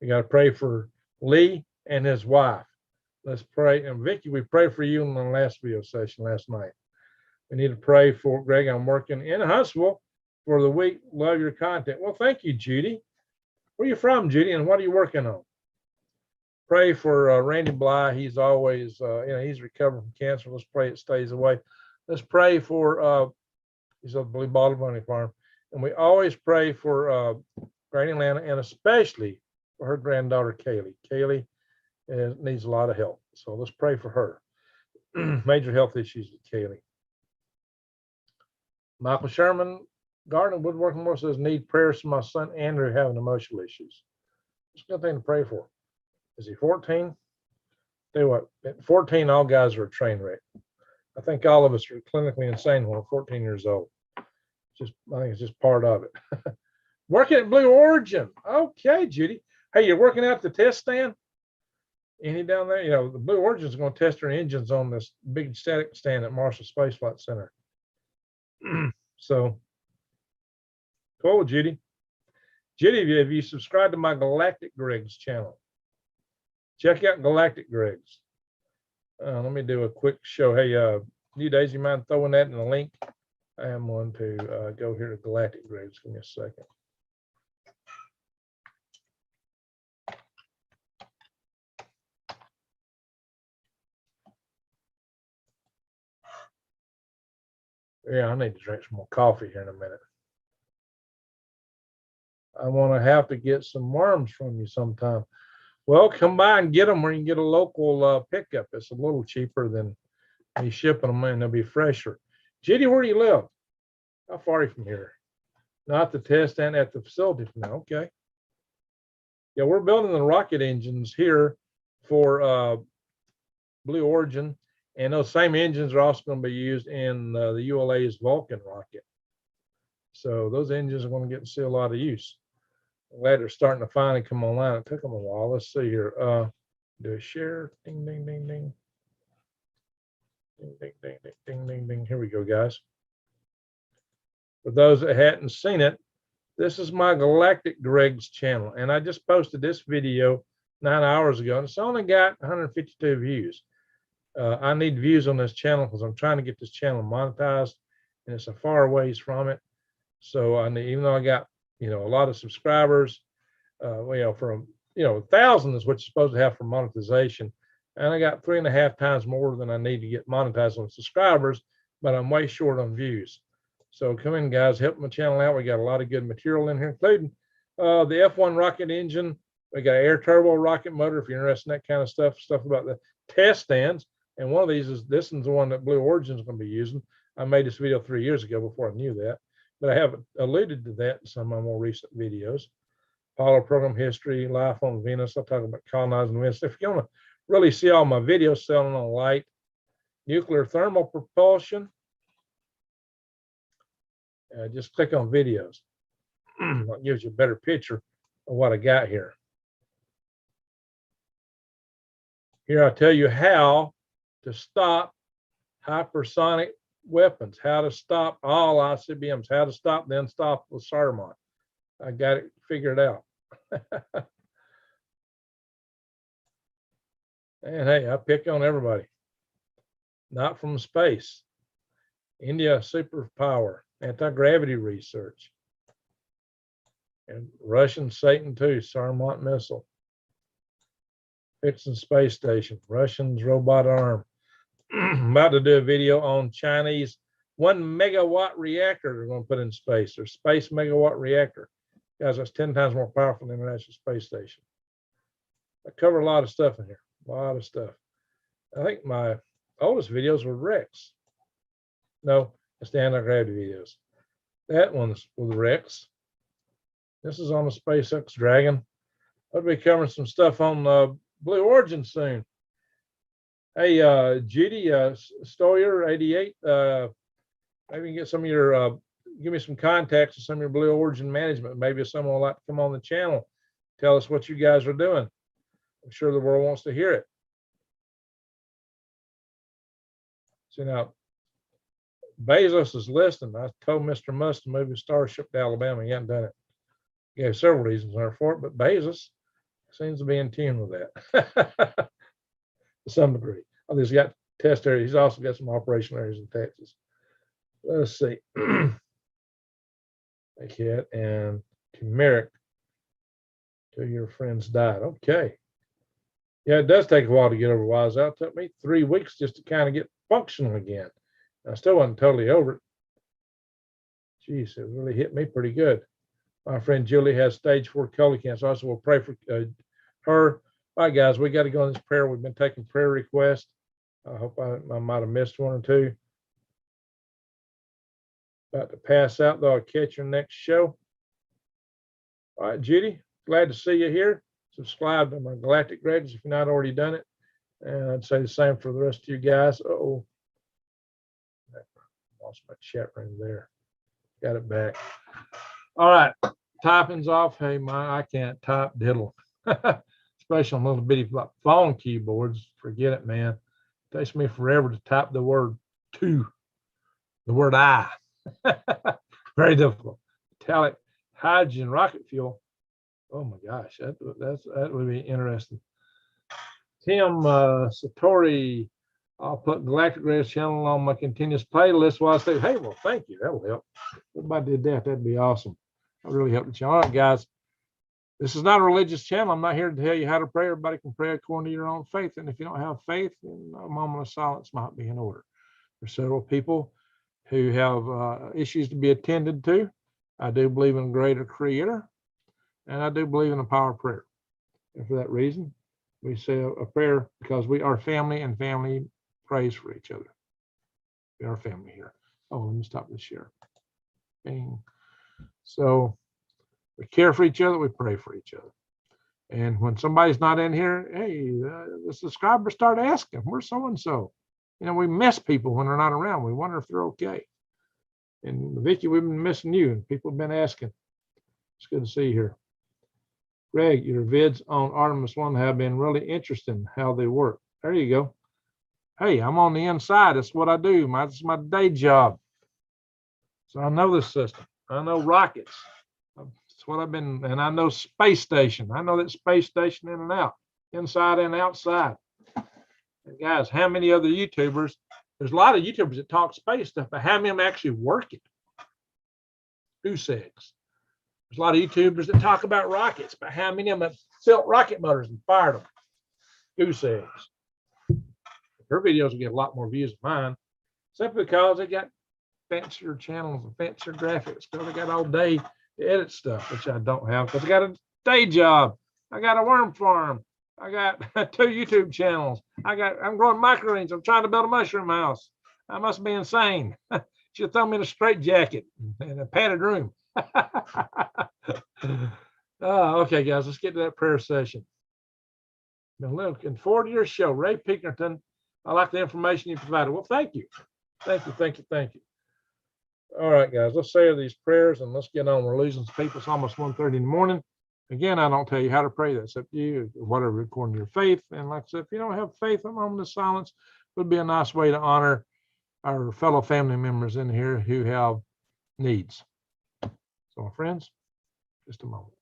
We got to pray for Lee and his wife. Let's pray. And Vicky, we prayed for you in the last video session last night. We need to pray for Greg. I'm working in Huntsville for the week. Love your content. Well, thank you, Judy. Where are you from, Judy, and what are you working on? Pray for Randy Bly. He's always, he's recovering from cancer. Let's pray it stays away. Let's pray for, he's at the Blue Bottle Bunny Farm. And we always pray for Granny Lana, and especially for her granddaughter, Kaylee. Kaylee needs a lot of help. So let's pray for her. Major health issues with Kaylee. Michael Sherman, Gardner Woodworking More says, need prayers for my son, Andrew, having emotional issues. It's a good thing to pray for. Is he 14? Tell you what, at 14, all guys are a train wreck. I think all of us are clinically insane when we're 14 years old. I think it's just part of it. Working at Blue Origin. Okay, Judy. Hey, you're working out the test stand? Any down there? You know, the Blue Origin is going to test their engines on this big static stand at Marshall Space Flight Center. So, cool, Judy. Judy, have you subscribed to my Galactic Greg's channel? Check out Galactic Greg's. Let me do a quick show. Hey, you Daisy, mind throwing that in the link? I am going to go here to Galactic Greg's. Give me a second. Yeah, I need to drink some more coffee here in a minute. I want to have to get some worms from you sometime. Well, come by and get them where you can get a local pickup. It's a little cheaper than me shipping them, and they'll be fresher. Judy, where do you live? How far are you from here? Not the test and at the facility from now. Okay. Yeah, we're building the rocket engines here for Blue Origin, and those same engines are also going to be used in the ULA's Vulcan rocket. So those engines are going to get to see a lot of use. I'm glad they're starting to finally come online. It took them a while. Let's see here. Do a share. Ding, ding, ding, ding. Ding, ding, ding, ding, ding, ding, ding. Here we go, guys. For those that hadn't seen it, this is my Galactic Greg's channel, and I just posted this video 9 hours ago, and it's only got 152 views. I need views on this channel because I'm trying to get this channel monetized, and it's a far ways from it. So I need, even though I got a lot of subscribers, from $1,000 is what you're supposed to have for monetization, and I got 3.5 times more than I need to get monetized on subscribers, but I'm way short on views. So come in, guys, help my channel out. We got a lot of good material in here, including the F1 rocket engine. We got an air turbo rocket motor if you're interested in that kind of stuff about the test stands. And one of these is this one's the one that Blue Origin is going to be using. I made this video 3 years ago before I knew that, but I have alluded to that in some of my more recent videos. Apollo program history, life on Venus. I'll talk about colonizing Venus. If you want to really see all my videos selling on light, nuclear thermal propulsion, just click on videos. That gives you a better picture of what I got here. Here I tell you how to stop hypersonic weapons, how to stop all ICBMs, how to stop the unstoppable Sarmont. I got it figured out. And hey, I pick on everybody. Not from space. India, superpower. Anti-gravity research. And Russian Satan II, Sarmont missile. Fixing space station. Russians robot arm. I'm about to do a video on Chinese 1 megawatt reactor they're going to put in space. Their space megawatt reactor. Guys, that's 10 times more powerful than the International Space Station. I cover a lot of stuff in here. A lot of stuff. I think my oldest videos were Rex. No, it's the anti-gravity videos. That one's with Rex. This is on the SpaceX Dragon. I'll be covering some stuff on Blue Origin soon. Hey, Judy Stoyer 88, maybe get some of your, give me some contacts with some of your Blue Origin management. Maybe someone would like to come on the channel, tell us what you guys are doing. I'm sure the world wants to hear it. So now, Bezos is listening. I told Mr. Musk to move his Starship to Alabama. He hasn't done it. He gave several reasons there for it, but Bezos seems to be in tune with that to some degree. Oh, he's got test areas. He's also got some operational areas in Texas. Let's see. Cat and turmeric. 2 of your friends died. Okay. Yeah, it does take a while to get over wise out. It took me 3 weeks just to kind of get functional again. I still wasn't totally over it. Jeez, it really hit me pretty good. My friend Julie has stage 4 colon cancer. Also, we'll pray for her. All right, guys, we got to go on this prayer. We've been taking prayer requests. I hope I might have missed one or two. About to pass out, though. I'll catch your next show. All right, Judy, glad to see you here. Subscribe to my Galactic Gregs if you've not already done it. And I'd say the same for the rest of you guys. Uh-oh. Lost my chat room there. Got it back. All right. Typing's off. Hey, I can't type diddle. Especially on little bitty phone keyboards. Forget it, man. It takes me forever to type the word to, the word I. Very difficult. Metallic hydrogen rocket fuel. Oh my gosh, that would be interesting. Tim Satori, I'll put Galactic Race channel on my continuous playlist while I say, hey, well, thank you. That'll help. If everybody did that, that'd be awesome. That really help the channel. All right, guys. This is not a religious channel. I'm not here to tell you how to pray. Everybody can pray according to your own faith. And if you don't have faith, then a moment of silence might be in order. There's several people who have issues to be attended to. I do believe in a greater creator, and I do believe in the power of prayer. And for that reason, we say a prayer because we are family, and family prays for each other. We are family here. Oh, let me stop the share. Bing. So we care for each other, we pray for each other. And when somebody's not in here, hey, the subscribers start asking, where's so-and-so? You know, we miss people when they're not around. We wonder if they're okay. And Vicki, we've been missing you, and people have been asking. It's good to see you here. Greg, your vids on Artemis 1 have been really interesting how they work. There you go. Hey, I'm on the inside. That's what I do. That's my day job. So I know this system. I know rockets. That's what I've been, and I know space station. I know that space station in and out, inside and outside. And guys, how many other YouTubers? There's a lot of YouTubers that talk space stuff, but how many of them actually work it? Goose eggs. There's a lot of YouTubers that talk about rockets, but how many of them have built rocket motors and fired them? Goose eggs. Her videos will get a lot more views than mine, simply because they got fancier channels and fancier graphics. So they got all day to edit stuff, which I don't have because I got a day job. I got a worm farm. I got 2 YouTube channels. I'm growing microgreens. I'm trying to build a mushroom house. I must be insane. Should throw me in a straitjacket and a padded room. Okay, guys, let's get to that prayer session. Been looking forward to your show. Ray Pinkerton, I like the information you provided. Well, thank you. Thank you, thank you, thank you. All right, guys, let's say these prayers and let's get on. We're losing some people. It's almost 1:30 in the morning. Again, I don't tell you how to pray. That's up to you, whatever according to your faith. And like I said, if you don't have faith, a moment of silence would be a nice way to honor our fellow family members in here who have needs. So, my friends, just a moment.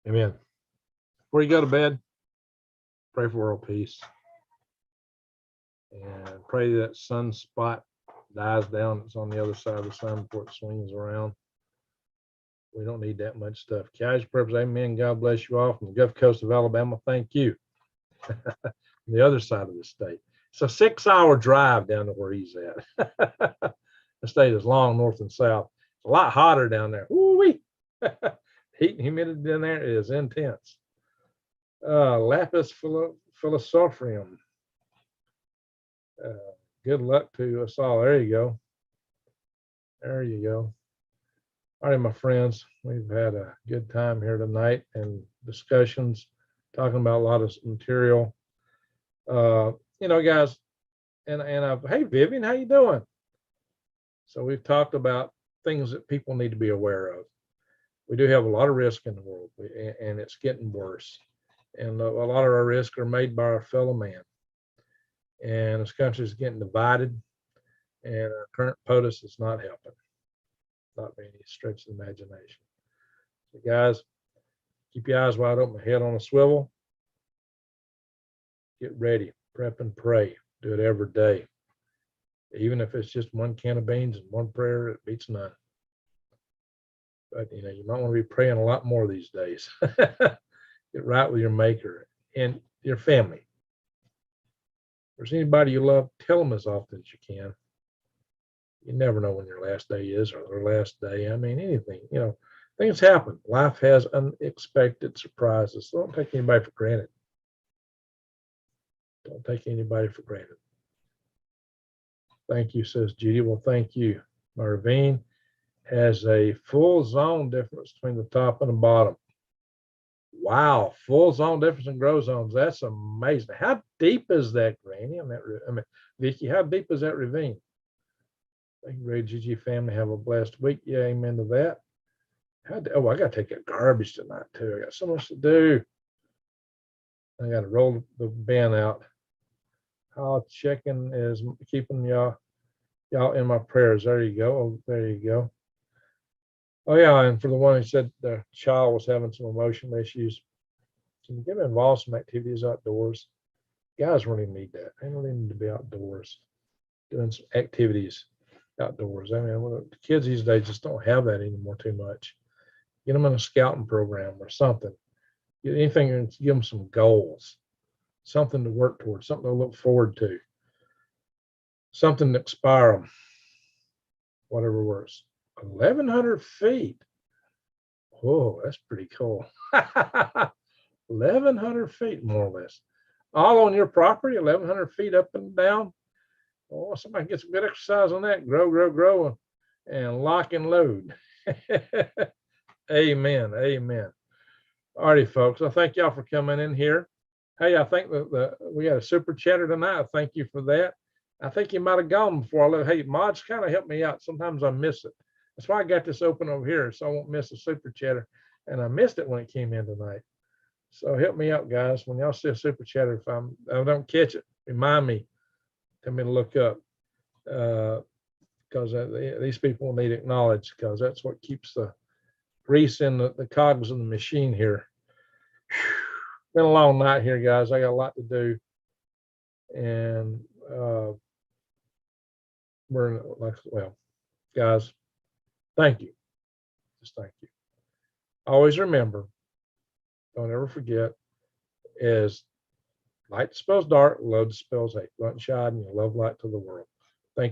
Amen. Before you go to bed, pray for world peace. And pray that sunspot dies down. It's on the other side of the sun before it swings around. We don't need that much stuff. Casual purpose, amen. God bless you all from the Gulf Coast of Alabama. Thank you. The other side of the state. It's a 6-hour drive down to where he's at. The state is long north and south. It's a lot hotter down there. Woo-wee. Heat and humidity down there is intense. Lapis philosophium. Good luck to us all. There you go. There you go. All right, my friends, we've had a good time here tonight and discussions, talking about a lot of material. You know, guys, and hey, Vivian, how you doing? So we've talked about things that people need to be aware of. We do have a lot of risk in the world, and it's getting worse. And a lot of our risks are made by our fellow man. And this country is getting divided, and our current POTUS is not helping. Not by any stretch of the imagination. So guys, keep your eyes wide open, head on a swivel. Get ready, prep and pray. Do it every day. Even if it's just one can of beans and one prayer, it beats none. But you know, you might want to be praying a lot more these days. Get right with your maker and your family. If there's anybody you love, tell them as often as you can. You never know when your last day is or their last day. I mean, anything, you know, Things happen. Life has unexpected surprises. So don't take anybody for granted. Don't take anybody for granted. Thank you, says Judy. Well, thank you. My ravine has a full zone difference between the top and the bottom. Wow, full zone difference in grow zones. That's amazing. How deep is that, Granny? I mean, Vicky, how deep is that ravine? Thank you, Ray GG family. Have a blessed week. Yeah, amen to that. Oh, I got to take a garbage tonight too. I got so much to do. I got to roll the bin out. How checking is keeping y'all in my prayers. There you go. Oh, there you go. Oh yeah, and for the one who said the child was having some emotional issues, can you get involved in some activities outdoors? Guys really need that. They really need to be outdoors, doing some activities outdoors. I mean, the kids these days just don't have that anymore too much. Get them in a scouting program or something. Get anything to give them some goals, something to work towards, something to look forward to, something to inspire them, whatever works. 1,100 feet. Whoa, that's pretty cool. 1,100 feet, more or less. All on your property, 1,100 feet up and down. Oh, somebody get some good exercise on that. Grow, and lock and load. Amen. Amen. All righty, folks. I thank y'all for coming in here. Hey, I think we had a super chatter tonight. Thank you for that. I think you might have gone before I left. Hey, mods kind of help me out. Sometimes I miss it. That's why I got this open over here, so I won't miss a super chatter. And I missed it when it came in tonight. So help me out, guys. When y'all see a super chatter, if I don't catch it, remind me. Tell me to look up. Because these people need acknowledged, because that's what keeps the grease in the cogs of the machine here. Been a long night here, guys. I got a lot to do. And we're like, well, guys, thank you. Just thank you. Always remember, don't ever forget, is light dispels dark, love dispels hate. Light and shine, and you love light to the world.